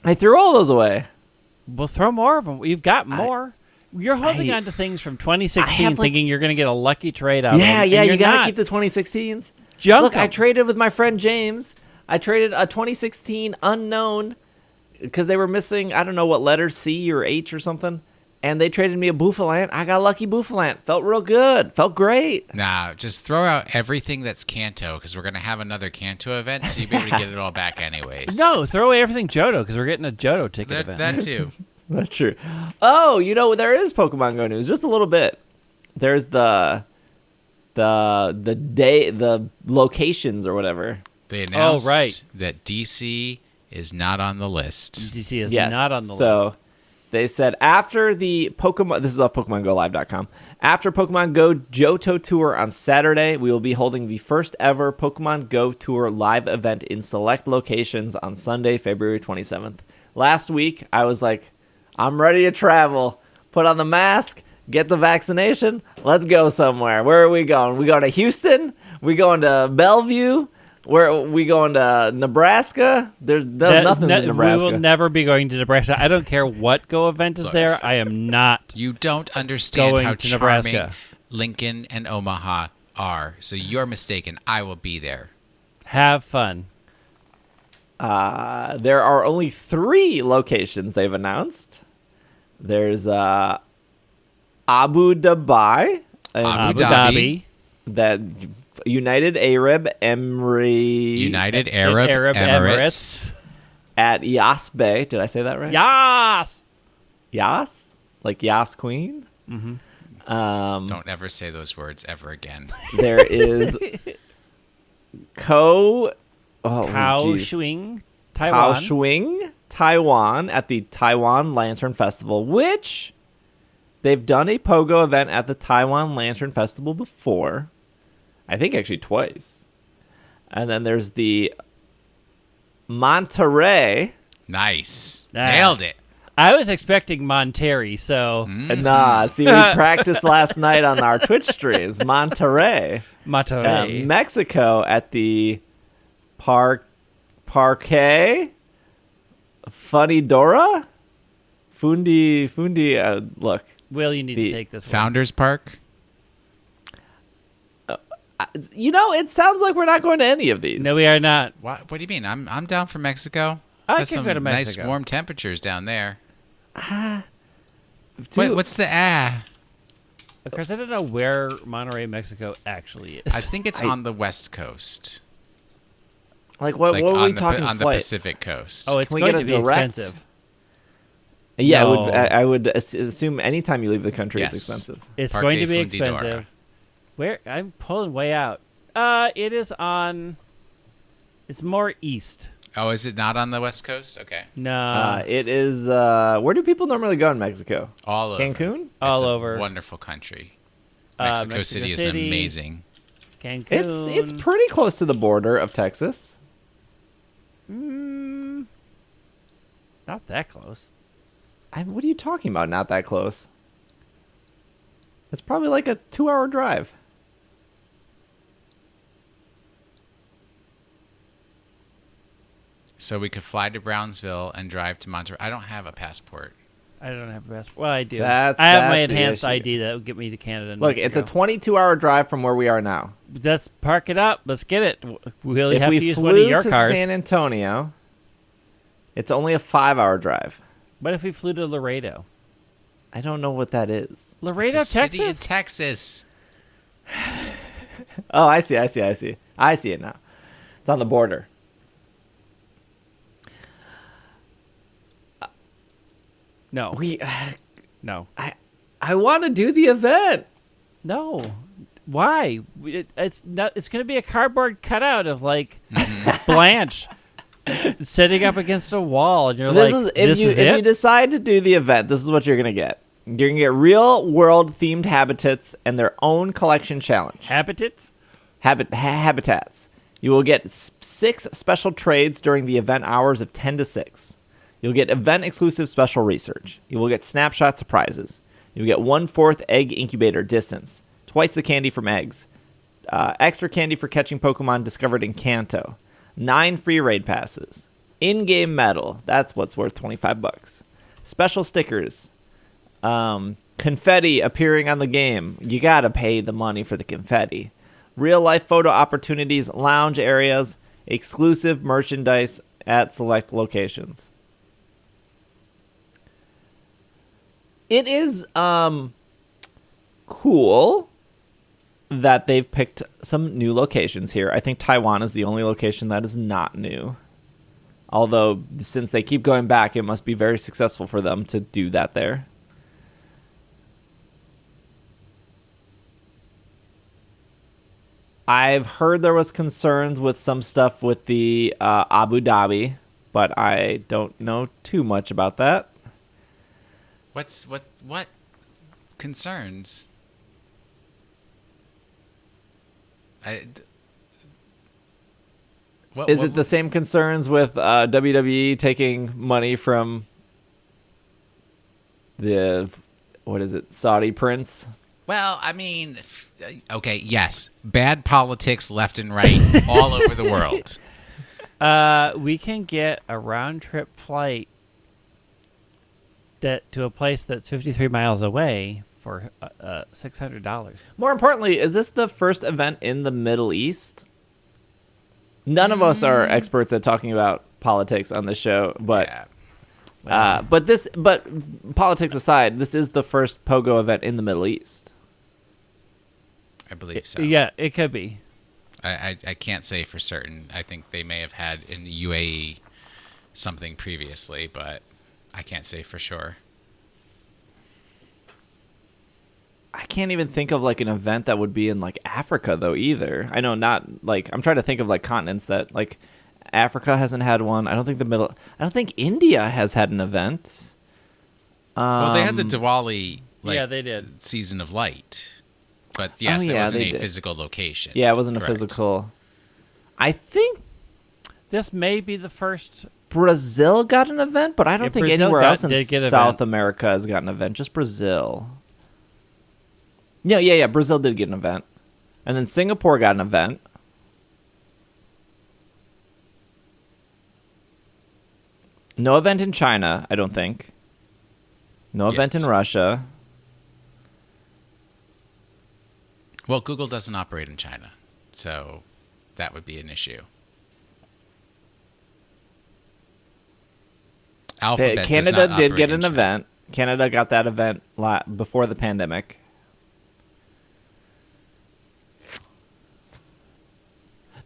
I threw all those away. We'll throw more of them. We've got more. You're holding on to things from 2016 thinking you're going to get a lucky trade out of them. Yeah, you got to keep the 2016s. Look, I traded with my friend James. I traded a 2016 unknown because they were missing, I don't know what letter, C or H or something. And they traded me a Bouffalant. I got a lucky Bouffalant. Felt real good. Felt great. Nah, just throw out everything that's Kanto because we're going to have another Kanto event, so you'll be able to get it all back anyways. No, throw away everything Johto because we're getting a Johto ticket event. That too. That's true. Oh, there is Pokemon Go news. Just a little bit. There's the locations or whatever. They announced that DC is not on the list. DC is not on the list. So they said after the Pokemon, this is off PokemonGoLive.com. After Pokemon Go Johto Tour on Saturday, we will be holding the first ever Pokemon Go Tour live event in select locations on Sunday, February 27th. Last week, I was like, I'm ready to travel. Put on the mask, get the vaccination. Let's go somewhere. Where are we going? We going to Houston? We going to Bellevue? Where are we going to Nebraska? There's nothing in Nebraska. We will never be going to Nebraska. I don't care what Go event is there. I am not. You don't understand going how to charming Nebraska. Lincoln and Omaha are. So you're mistaken. I will be there. Have fun. There are only 3 locations they've announced. There's Abu Dhabi. Abu Dhabi. That United Arab Emirates. United Arab Emirates. At Yas Bay. Did I say that right? Yas! Yas? Like Yas Queen? Mm-hmm. Don't ever say those words ever again. There is Kaohsiung, Taiwan. Kaohsiung, Taiwan at the Taiwan Lantern Festival, which they've done a Pogo event at the Taiwan Lantern Festival before. I think actually twice. And then there's the Monterey. Nice. Nailed it. I was expecting Monterey, so... Nah, see, we practiced last night on our Twitch streams. Monterey. Mexico at the Parque Funidora? Fundi, look. Will, you need to take this one. Founders Park? It sounds like we're not going to any of these. No, we are not. What do you mean? I'm down for Mexico. I That's can some go to Mexico. nice warm temperatures down there. Dude, What's the Of course, I don't know where Monterrey, Mexico actually is. I think it's on the West Coast. like what Like are on we talking on the flight? Pacific Coast. Oh, it's Can we going get to a be direct? expensive. Yeah, No. I would assume anytime you leave the country, Yes. it's expensive. It's Parque going to be Fundidora. expensive. Where I'm pulling way out. It is on. It's more east. Oh, is it not on the West Coast? Okay. No, It is. Where do people normally go in Mexico? All over. Cancun? It's all a over. Wonderful country. Mexico Mexico City is City. amazing. Cancun. It's pretty close to the border of Texas. Not that close. What are you talking about? Not that close. It's probably like a 2-hour drive. So we could fly to Brownsville and drive to Monterey. I don't have a passport. I don't have a passport. Well, I do. That's- I have my that's the enhanced issue. ID that will get me to Canada. And Look, it's a Mexico. 22-hour drive from where we are now. Let's park it up. Let's get it. We'll If have we to use one of flew your to cars. San Antonio, it's only a 5-hour drive. What if we flew to Laredo? I don't know what that is. Laredo, It's a city in Texas? Texas. Oh, I see it now. It's on the border. No. We, No. I want to do the event. No. Why? It's not. It's going to be a cardboard cutout of like Blanche sitting up against a wall, and you're This like, is if you it? decide to do the event, this is what you're gonna get. You're gonna get real world themed habitats and their own collection challenge. Habitats? Habitats. You will get 6 special trades during the event hours of 10 to 6. You'll get event exclusive special research. You will get snapshot surprises. You'll get 1/4 egg incubator distance, twice the candy from eggs, extra candy for catching Pokemon discovered in Kanto, 9 free raid passes, in-game medal. That's what's worth $25. Special stickers, confetti appearing on the game. You gotta pay the money for the confetti. Real-life photo opportunities, lounge areas, exclusive merchandise at select locations. It is cool that they've picked some new locations here. I think Taiwan is the only location that is not new. Although, since they keep going back, it must be very successful for them to do that there. I've heard there was concerns with some stuff with the Abu Dhabi, but I don't know too much about that. What concerns? Is it the same concerns with WWE taking money from the, Saudi prince? Well, I mean, okay, yes, bad politics left and right all over the world. We can get a round trip flight to a place that's 53 miles away for $600. More importantly, is this the first event in the Middle East? None of us are experts at talking about politics on the show, but Yeah. but politics aside, this is the first Pogo event in the Middle East. I believe so. Yeah, it could be. I can't say for certain. I think they may have had in the UAE something previously, but I can't say for sure. I can't even think of like an event that would be in like Africa though either. I know not like I'm trying to think of like continents that like Africa hasn't had one. I don't think India has had an event. Well, they had the Diwali Yeah, they did. season of light. But yes, it yeah, wasn't they a did. physical location. Yeah, it wasn't a Correct. physical. I think This may be the first. Brazil got an event, but I don't Yeah, think Brazil anywhere else in did get an South event. America has got an event. Just Brazil. Yeah. Brazil did get an event, and then Singapore got an event. No event in China, I don't think. No event in Yet. Russia. Well, Google doesn't operate in China. so that would be an issue. Alphabet Canada does not did operate get in an China. event. Canada got that event before the pandemic.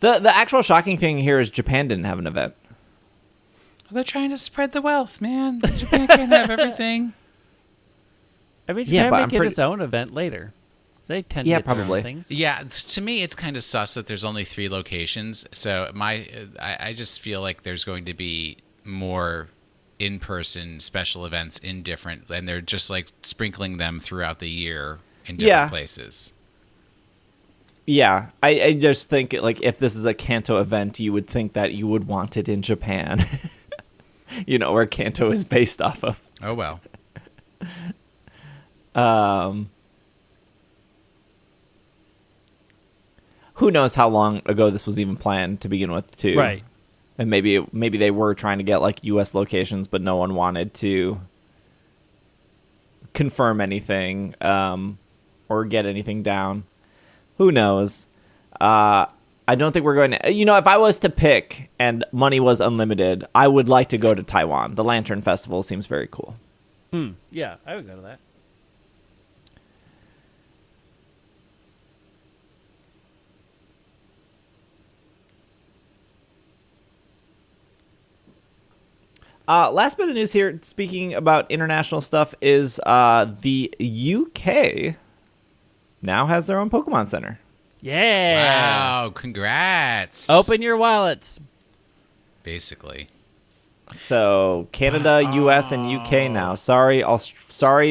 The actual shocking thing here is Japan didn't have an event. They're trying to spread the wealth, man. Japan can't have everything. I mean, Yeah, Japan but might I'm get pretty- its own event later. They tend to Yeah, get their own probably. things. Yeah, to me, it's kind of sus that there's only 3 locations. So I just feel like there's going to be more in-person special events in different, and they're just like sprinkling them throughout the year in different places. Yeah, I just think like if this is a Kanto event, you would think that you would want it in Japan. Where Kanto is based off of. Oh well. Who knows how long ago this was even planned to begin with, too. Right. And maybe they were trying to get like U.S. locations, but no one wanted to confirm anything or get anything down. Who knows? I don't think we're going to... if I was to pick and money was unlimited, I would like to go to Taiwan. The Lantern Festival seems very cool. Yeah, I would go to that. Last bit of news here, speaking about international stuff, is the UK now has their own Pokemon Center. Yeah. Wow! Congrats. Open your wallets. Basically. So Canada, US, and UK now. Sorry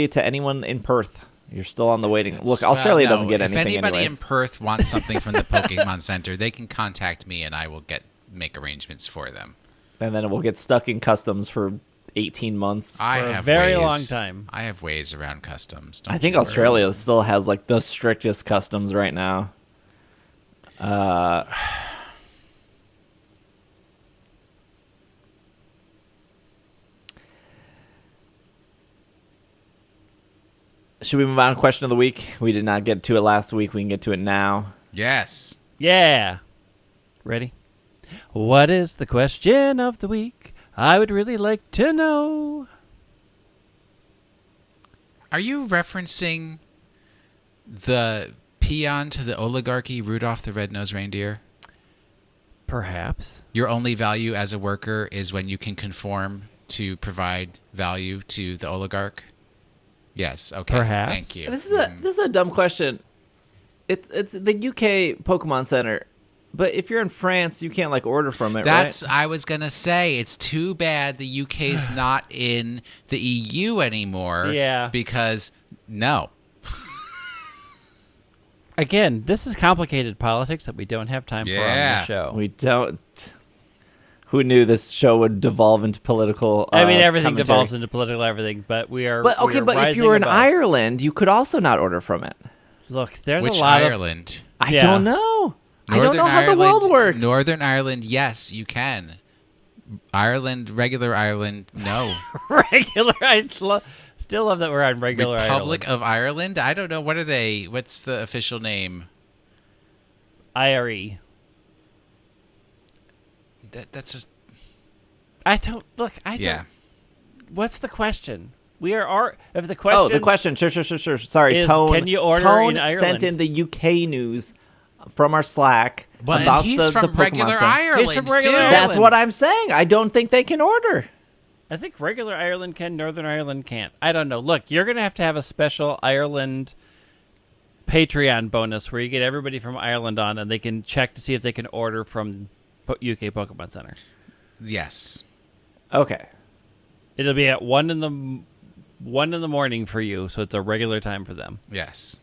to anyone in Perth. You're still on the waiting. Look, Australia doesn't get anything If anybody anyways. in Perth wants something from the Pokemon Center, they can contact me, and I will make arrangements for them. And then it will get stuck in customs for 18 months. For a very long time. I have ways around customs. I think Australia still has like the strictest customs right now. Should we move on to question of the week? We did not get to it last week. We can get to it now. Yes. Yeah. Ready? What is the question of the week? I would really like to know. Are you referencing the peon to the oligarchy, Rudolph the Red-Nosed Reindeer? Perhaps. Your only value as a worker is when you can conform to provide value to the oligarch? Yes. Okay. Perhaps. Thank you. This is a dumb question. It's the UK Pokemon Center, but if you're in France, you can't like order from it, That's right? I was gonna say. It's too bad the UK's not in the EU anymore. Yeah. Because no. Again, this is complicated politics that we don't have time for on Yeah. the show. We don't. Who knew this show would devolve into political? I mean, everything commentary. devolves into political everything, but we are. But okay, we are but if rising you were in above. Ireland, you could also not order from it. Look, there's Which a lot Ireland? I Yeah. don't know. I don't Northern know how the Ireland, world works. Northern Ireland, yes, you can. Ireland, regular Ireland, no. of regular. Still love that we're on regular Republic Ireland. of Ireland? I don't know. What are they? What's the official name? IRE. That's just I don't look. I don't. yeah. What's the question? We are. If the question. Oh, the question. Sure. Sorry, is, Tone. can you order Tone in Ireland? sent in the UK news from our Slack Well, about and he's the from Pokemon regular Center. Ireland. He's from regular too. Ireland. That's what I'm saying. I don't think they can order. I think regular Ireland can. Northern Ireland can't. I don't know. Look, you're gonna have a special Ireland Patreon bonus where you get everybody from Ireland on, and they can check to see if they can order from UK Pokemon Center. Yes. Okay. It'll be at 1 in the morning for you, so it's a regular time for them. Yes.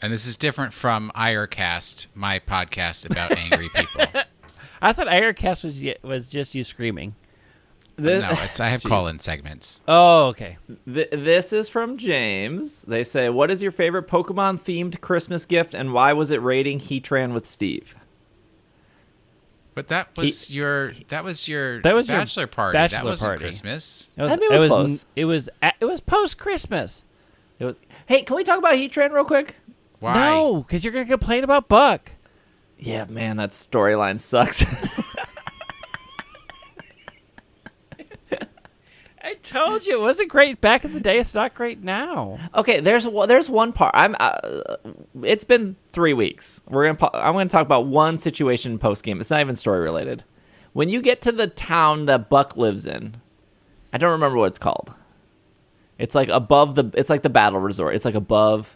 And this is different from Irecast, my podcast about angry people. I thought Irecast was just you screaming. No, I have call-in segments. Oh, okay. This is from James. They say, "What is your favorite Pokemon-themed Christmas gift, and why was it raiding Heatran with Steve?" But that was your bachelor party. bachelor That wasn't party. Christmas. It was, I mean, it was close. It was post Christmas. It was. Hey, can we talk about Heatran real quick? Why? No, because you're going to complain about Buck. Yeah, man, that storyline sucks. I told you it wasn't great back in the day. It's not great now. Okay, there's one part. It's been 3 weeks. I'm gonna talk about one situation post game. It's not even story related. When you get to the town that Buck lives in, I don't remember what it's called. It's like above the. It's like the battle resort. It's like above.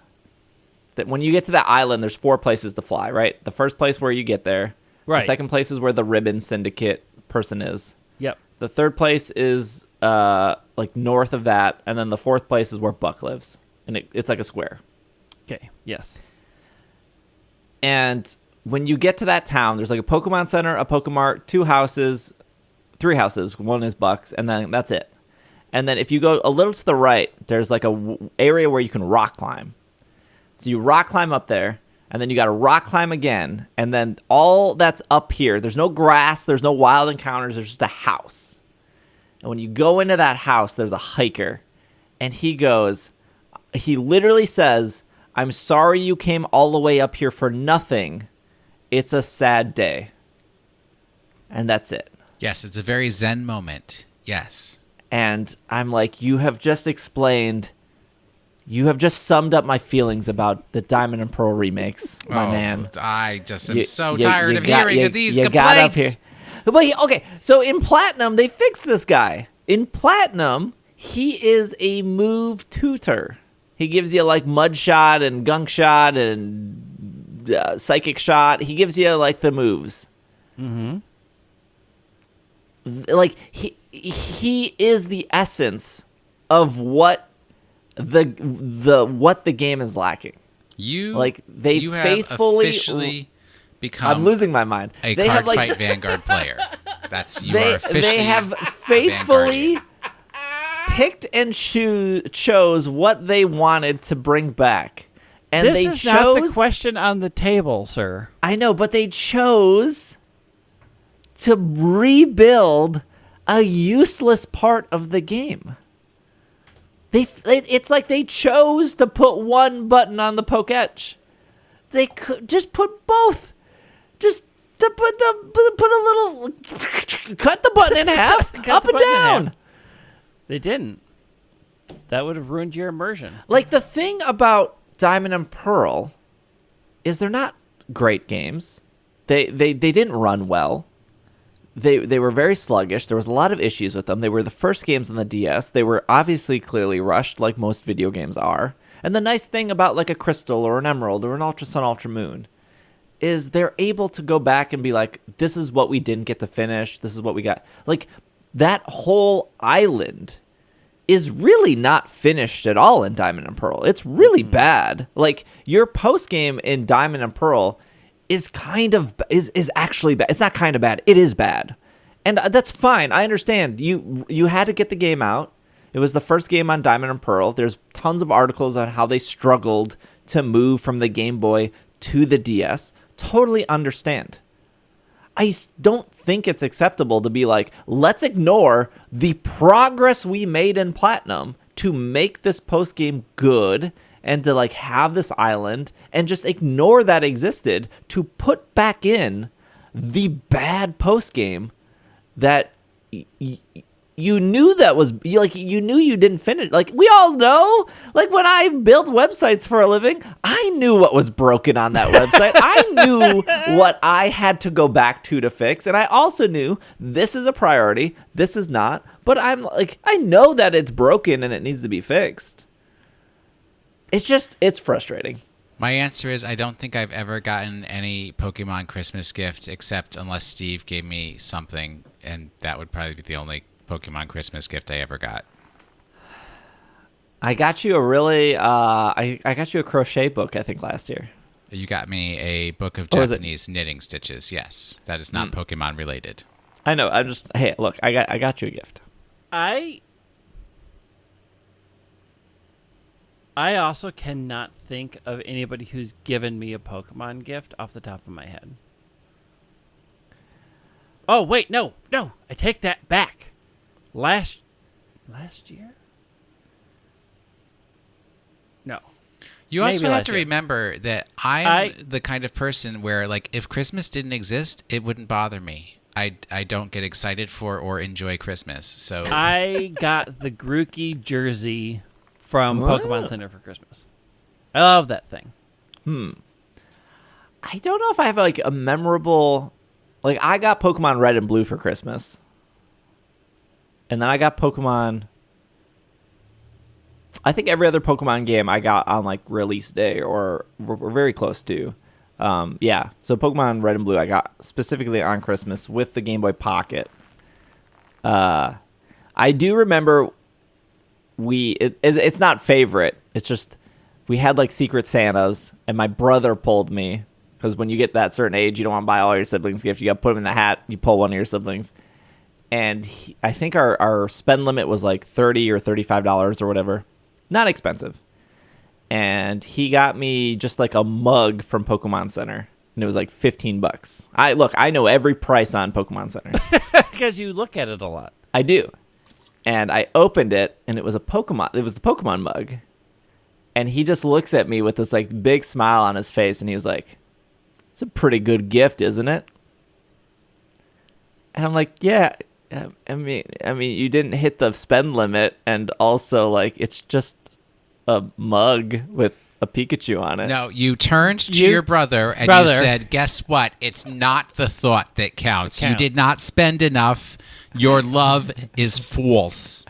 That when you get to that island, there's 4 places to fly. Right. The first place where you get there. Right. The second place is where the Ribbon Syndicate person is. Yep. The third place is like north of that, and then the fourth place is where Buck lives, and it's like a square. Okay. Yes. And when you get to that town, there's like a Pokemon Center, a Pokemart, 2 houses, 3 houses. One is Buck's, and then that's it. And then if you go a little to the right, there's like a area where you can rock climb. So you rock climb up there, and then you got to rock climb again, and then all that's up here, there's no grass, there's no wild encounters, there's just a house. And when you go into that house, there's a hiker, and he literally says, "I'm sorry you came all the way up here for nothing. It's a sad day." And that's it. Yes, it's a very zen moment. Yes. And I'm like, you have just summed up my feelings about the Diamond and Pearl remakes, my man. I just am tired of hearing of these you complaints. Got up here. But okay, so in Platinum, they fixed this guy. In Platinum, he is a move tutor. He gives you like Mud Shot and Gunk Shot and Psychic Shot. He gives you like the moves. Mm-hmm. Like he is the essence of what what the game is lacking. You have faithfully officially become. I'm losing my mind. A they card have fight Vanguard player. You are officially. They have faithfully picked and chose what they wanted to bring back, and this is not the question on the table, sir. I know, but they chose to rebuild a useless part of the game. It's like they chose to put one button on the Pokétch. They could just put both. Just to put a little, cut the button in half, up and down. They didn't. That would have ruined your immersion. Like, the thing about Diamond and Pearl is they're not great games. They didn't run well. They were very sluggish. There was a lot of issues with them. They were the first games on the DS. They were obviously clearly rushed, like most video games are. And the nice thing about like a Crystal or an Emerald or an Ultra Sun, Ultra Moon is they're able to go back and be like, this is what we didn't get to finish. This is what we got. Like, that whole island is really not finished at all in Diamond and Pearl. It's really bad. Like, your post game in Diamond and Pearl is actually bad. It's not kind of bad. It is bad. And that's fine. I understand. You had to get the game out. It was the first game on Diamond and Pearl. There's tons of articles on how they struggled to move from the Game Boy to the DS. Totally understand. I don't think it's acceptable to be like, let's ignore the progress we made in Platinum to make this post game good and to like have this island and just ignore that existed to put back in the bad post game that you knew that was like, you knew you didn't finish. Like, we all know, like, when I built websites for a living, I knew what was broken on that website. I knew what I had to go back to fix. And I also knew this is a priority. This is not. But I'm like, I know that it's broken and it needs to be fixed. It's frustrating. My answer is I don't think I've ever gotten any Pokemon Christmas gift except unless Steve gave me something, and that would probably be the only Pokemon Christmas gift I ever got. I got you a really I got you a crochet book, I think, last year. You got me a book of Japanese knitting stitches. Yes, that is not Pokemon related. I know. I'm just, hey, look, I got you a gift. I also cannot think of anybody who's given me a Pokemon gift off the top of my head. Oh, wait, no. I take that back. Last year? No. You also Maybe have last to year. remember that I'm the kind of person where, like, if Christmas didn't exist, it wouldn't bother me. I don't get excited for or enjoy Christmas. So I got the Grookey jersey from Wow. Pokemon Center for Christmas. I love that thing. I don't know if I have like a memorable, like I got Pokemon Red and Blue for Christmas, and then I got Pokemon. I think every other Pokemon game I got on like release day or we're very close to. Yeah, so Pokemon Red and Blue I got specifically on Christmas with the Game Boy Pocket. I do remember it's not favorite. It's just we had like Secret Santas, and my brother pulled me. Because when you get that certain age, you don't want to buy all your siblings gifts. You got to put them in the hat. You pull one of your siblings. And I think our spend limit was like $30 or $35 or whatever. Not expensive. And he got me just like a mug from Pokemon Center. And it was like $15. I know every price on Pokemon Center. Because you look at it a lot. I do. And I opened it, and it was the Pokemon mug. And he just looks at me with this like big smile on his face, and he was like, "It's a pretty good gift, isn't it?" And I'm like, "Yeah, I mean, you didn't hit the spend limit, and also like it's just a mug with a Pikachu on it." no, you turned to your brother and you said, "Guess what? It's not the thought that counts. You did not spend enough. Your love is false."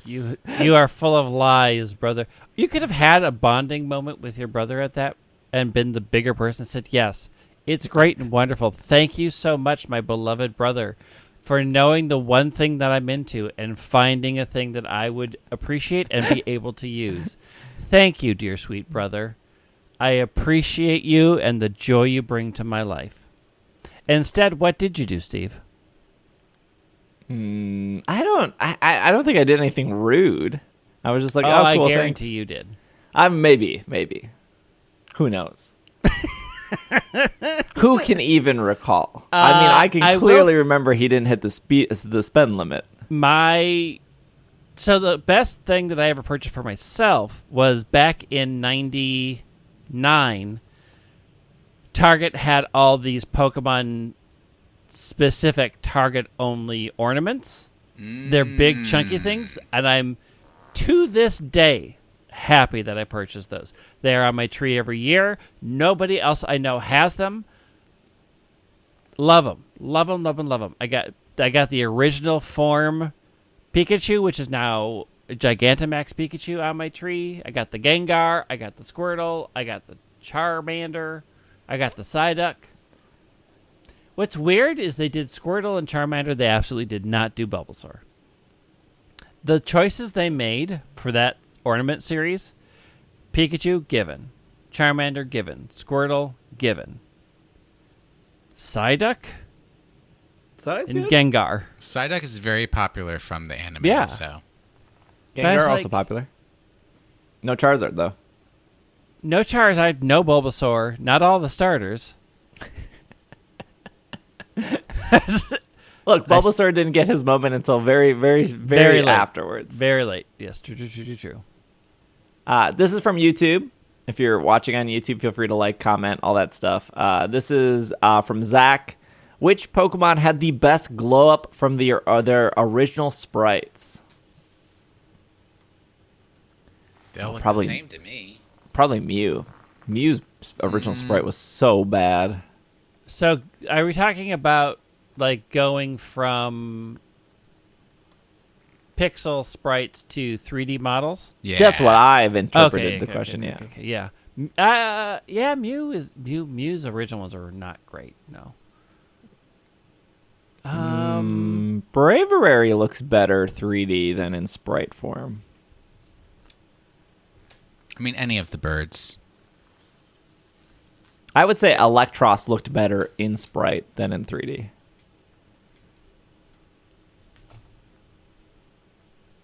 You are full of lies, brother. You could have had a bonding moment with your brother at that and been the bigger person and said, "Yes, it's great and wonderful. Thank you so much, my beloved brother, for knowing the one thing that I'm into and finding a thing that I would appreciate and be able to use. Thank you, dear sweet brother. I appreciate you and the joy you bring to my life." Instead, what did you do, Steve? I don't think I did anything rude. I was just like, "Oh, cool, I guarantee thanks." you did. Maybe. Who knows? Who can even recall? I mean, I can clearly remember he didn't hit the spend limit. So the best thing that I ever purchased for myself was back in '99. Target had all these Pokemon specific Target only ornaments. They're big chunky things, and I'm to this day happy that I purchased those. They are on my tree every year. Nobody else I know has them. Love them. I got the original form Pikachu, which is now Gigantamax Pikachu, on my tree. I got the Gengar. I got the Squirtle. I got the Charmander. I got the Psyduck. What's weird is they did Squirtle and Charmander. They absolutely did not do Bulbasaur. The choices they made for that ornament series: Pikachu, given. Charmander, given. Squirtle, given. Psyduck and Gengar. Psyduck is very popular from the anime. Yeah. So Gengar also popular. No Charizard though. No Charizard, no Bulbasaur, not all the starters. Look, Bulbasaur didn't get his moment until very late. afterwards. Very late. Yes, true. This is from YouTube. If you're watching on YouTube, feel free to like, comment, all that stuff. This is from Zach. Which Pokemon had the best glow up from their original sprites? they all look Probably- the same to me. Probably Mew. Mew's original sprite was so bad. So, are we talking about like going from pixel sprites to 3D models? Yeah. That's what I've interpreted the question. Yeah. Mew's original ones are not great. No. Braviary looks better 3D than in sprite form. I mean, any of the birds. I would say Electros looked better in sprite than in 3D.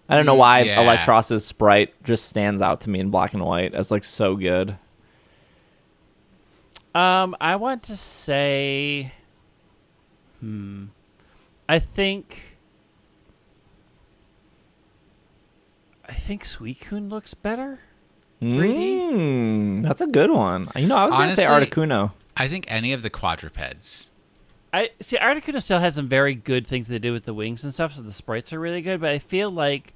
I don't know why Electros's sprite just stands out to me in black and white as like so good. I want to say, I think Suicune looks better. 3D. That's a good one. I was going to say Honestly, Articuno. I think any of the quadrupeds. I see Articuno still has some very good things to do with the wings and stuff, so the sprites are really good, but I feel like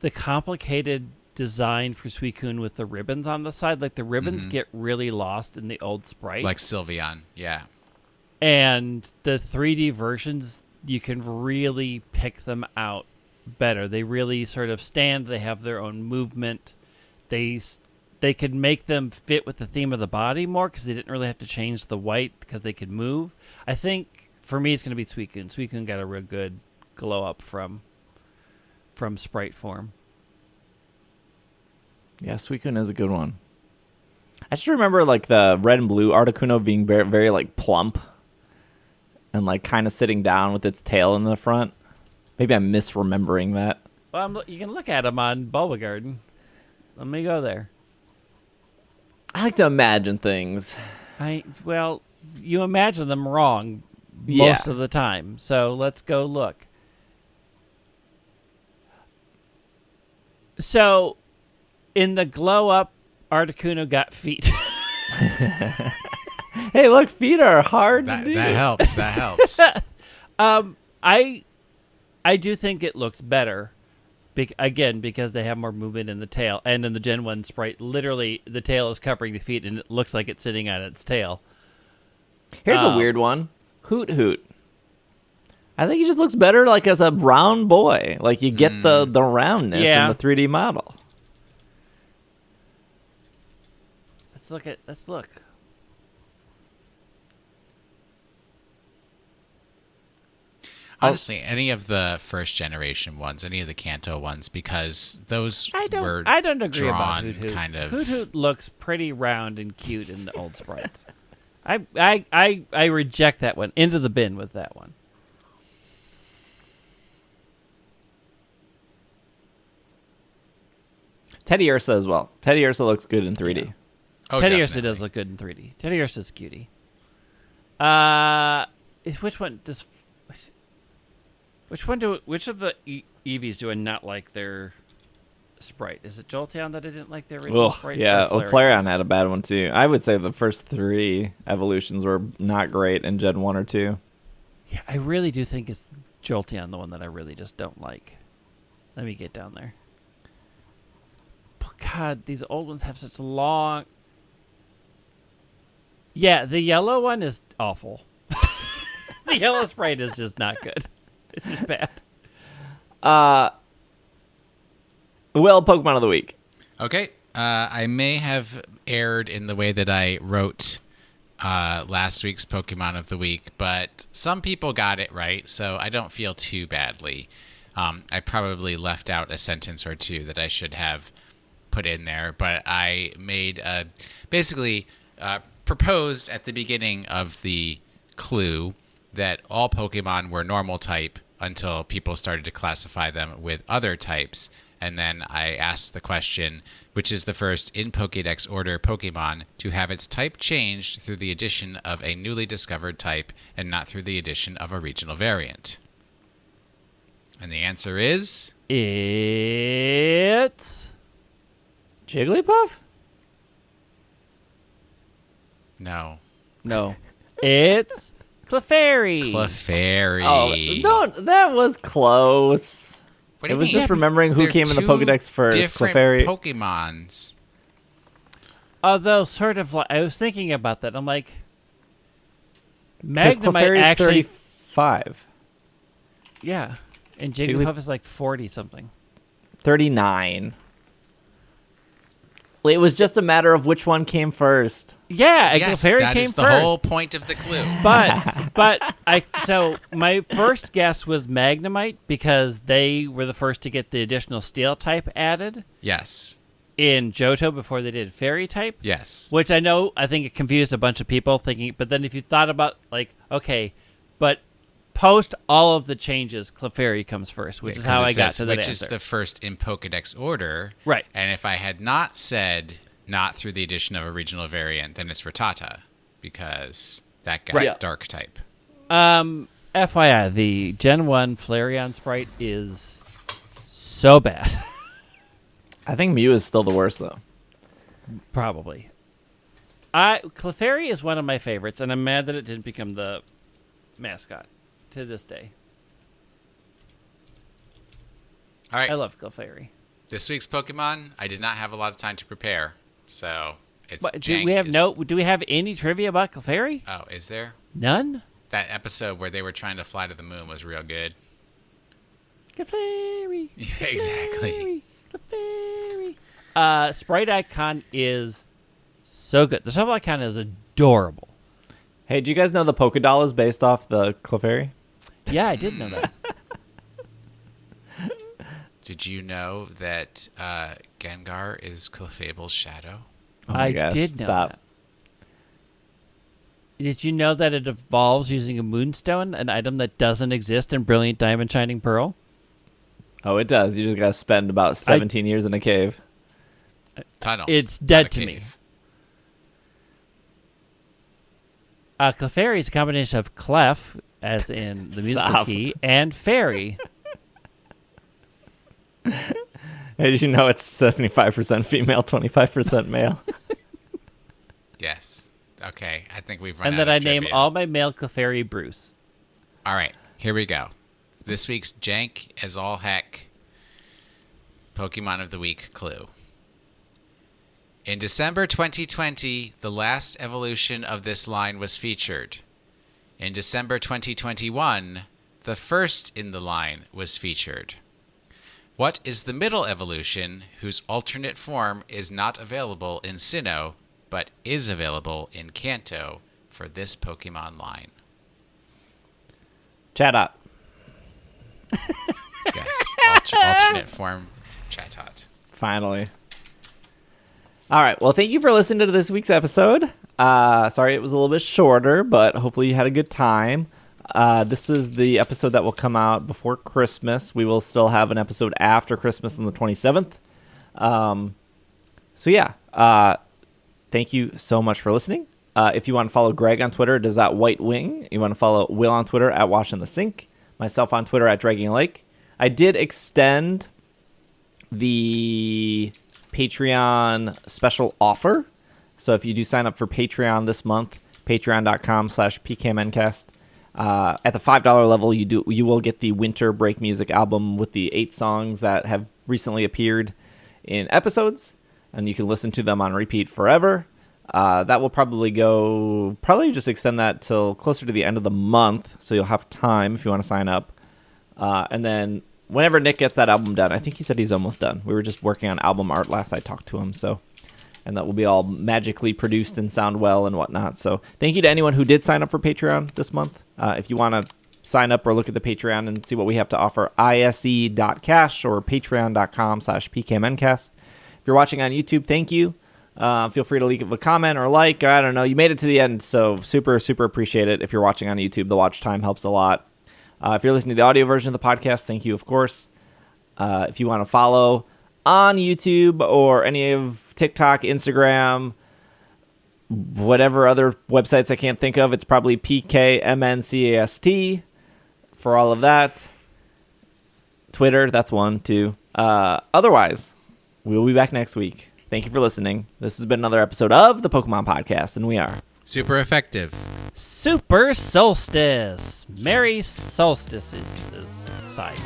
the complicated design for Suicune with the ribbons on the side, like the ribbons get really lost in the old sprites. Like Sylveon, yeah. And the 3D versions, you can really pick them out better. They really sort of stand, they have their own movement. They could make them fit with the theme of the body more because they didn't really have to change the white because they could move. I think for me it's going to be Suicune. Suicune got a real good glow up from sprite form. Yeah, Suicune is a good one. I just remember like the red and blue Articuno being very, very like plump and like kind of sitting down with its tail in the front. Maybe I'm misremembering that. Well, you can look at them on Bulba Garden. Let me go there. I like to imagine things. Well, you imagine them wrong most of the time. So let's go look. So, in the glow up, Articuno got feet. Hey, look, feet are hard to do. That helps. That helps. I do think it looks better. Again, because they have more movement in the tail. And in the Gen 1 sprite, literally, the tail is covering the feet, and it looks like it's sitting on its tail. Here's a weird one. Hoot Hoot. I think he just looks better like as a round boy. Like you get the roundness in the 3D model. Let's look. Honestly, any of the first generation ones, any of the Kanto ones, because those I were don't agree drawn about Hoot Hoot. kind of. Hoot Hoot looks pretty round and cute in the old sprites. I reject that one. Into the bin with that one. Teddy Ursa as well. Teddy Ursa looks good in 3D. Yeah. Oh, Teddy Ursa definitely. does look good in 3D. Teddy Ursa's cutie. Which one does? Which of the Eevees do I not like their sprite? Is it Jolteon that I didn't like their original sprite? Yeah, Or Flareon had a bad one too. I would say the first 3 evolutions were not great in Gen 1 or 2. Yeah, I really do think it's Jolteon, the one that I really just don't like. Let me get down there. God, these old ones have such long... Yeah, the yellow one is awful. The yellow sprite is just not good. It's just bad. Well, Pokemon of the Week. Okay. I may have erred in the way that I wrote last week's Pokemon of the Week, but some people got it right, so I don't feel too badly. I probably left out a sentence or two that I should have put in there, but I made basically proposed at the beginning of the clue that all Pokemon were normal type until people started to classify them with other types. And then I asked the question, which is the first in Pokédex order Pokemon to have its type changed through the addition of a newly discovered type and not through the addition of a regional variant? And the answer is... It's... Jigglypuff? No. No. It's Clefairy. Clefairy. Oh, that was close. What do It you was mean? just remembering who They're came in the two Pokédex first. different Clefairy. Pokemons. Although, sort of, like, I was thinking about that. I'm like, 'Cause Magnemite Clefairy's actually... 35. Yeah. And Jigglypuff is like 40-something. 39. It was just a matter of which one came first. Yeah, and Yes, Clefairy that came is the first. whole point of the clue. So my first guess was Magnemite because they were the first to get the additional steel type added Yes. in Johto before they did fairy type. Yes. Which I think it confused a bunch of people thinking, but then if you thought about like, okay, but post all of the changes, Clefairy comes first, which is how I got to that which answer. is the first in Pokédex order. Right. And if I had not said not through the addition of a regional variant, then it's Rattata because that got Right. dark type. FYI, the Gen 1 Flareon sprite is so bad. I think Mew is still the worst, though. Probably. Clefairy is one of my favorites, and I'm mad that it didn't become the mascot to this day. All right. I love Clefairy. This week's Pokemon, I did not have a lot of time to prepare, so it's Do we have any trivia about Clefairy? Oh, is there? None? That episode where they were trying to fly to the moon was real good. Clefairy. Yeah, exactly. Clefairy. Sprite icon is so good. The shuffle icon is adorable. Hey, do you guys know the Pokédoll is based off the Clefairy? Yeah, I did know that. Did you know that Gengar is Clefable's shadow? Oh my I gosh, did know stop. that. Did you know that it evolves using a moonstone, an item that doesn't exist in Brilliant Diamond Shining Pearl? Oh, it does. You just got to spend about 17 years in a cave. Tunnel. It's not dead a to me. cave. Clefairy is a combination of clef, as in the musical Stop. key, and fairy. Hey, did you know it's 75% female, 25% male? Yes. Okay, I think we've run And out that of I name trivia. all my male Clefairy Bruce. All right, here we go. This week's jank as all heck Pokemon of the Week clue. In December 2020, the last evolution of this line was featured. In December 2021, the first in the line was featured. What is the middle evolution whose alternate form is not available in Sinnoh, but is available in Kanto for this Pokemon line? Chatot. Yes, alternate form Chatot. Finally. All right. Well, thank you for listening to this week's episode. Sorry it was a little bit shorter, but hopefully you had a good time. This is the episode that will come out before Christmas. We will still have an episode after Christmas on the 27th. So yeah, thank you so much for listening. If you want to follow Greg on Twitter, it is at White Wing. You want to follow Will on Twitter at Wash in the Sink. Myself on Twitter at Dragging Lake. I did extend the Patreon special offer. So if you do sign up for Patreon this month, patreon.com/PKMNcast. At the $5 level, you will get the Winter Break Music album with the 8 songs that have recently appeared in episodes, and you can listen to them on repeat forever. That will probably just extend that till closer to the end of the month, so you'll have time if you want to sign up. And then whenever Nick gets that album done, I think he said he's almost done. We were just working on album art last I talked to him, and that will be all magically produced and sound well and whatnot. So thank you to anyone who did sign up for Patreon this month. If you want to sign up or look at the Patreon and see what we have to offer, ise.cash or patreon.com/PKMNcast. If you're watching on YouTube, thank you. Feel free to leave a comment or like. I don't know. You made it to the end, so super, super appreciate it. If you're watching on YouTube, the watch time helps a lot. If you're listening to the audio version of the podcast, thank you, of course. If you want to follow on YouTube or any of TikTok, Instagram, whatever other websites I can't think of, it's probably PKMNcast for all of that. Twitter, that's one, too. Otherwise, we'll be back next week. Thank you for listening. This has been another episode of the Pokemon Podcast, and we are Super effective. Super Solstice. Merry solstices. Side.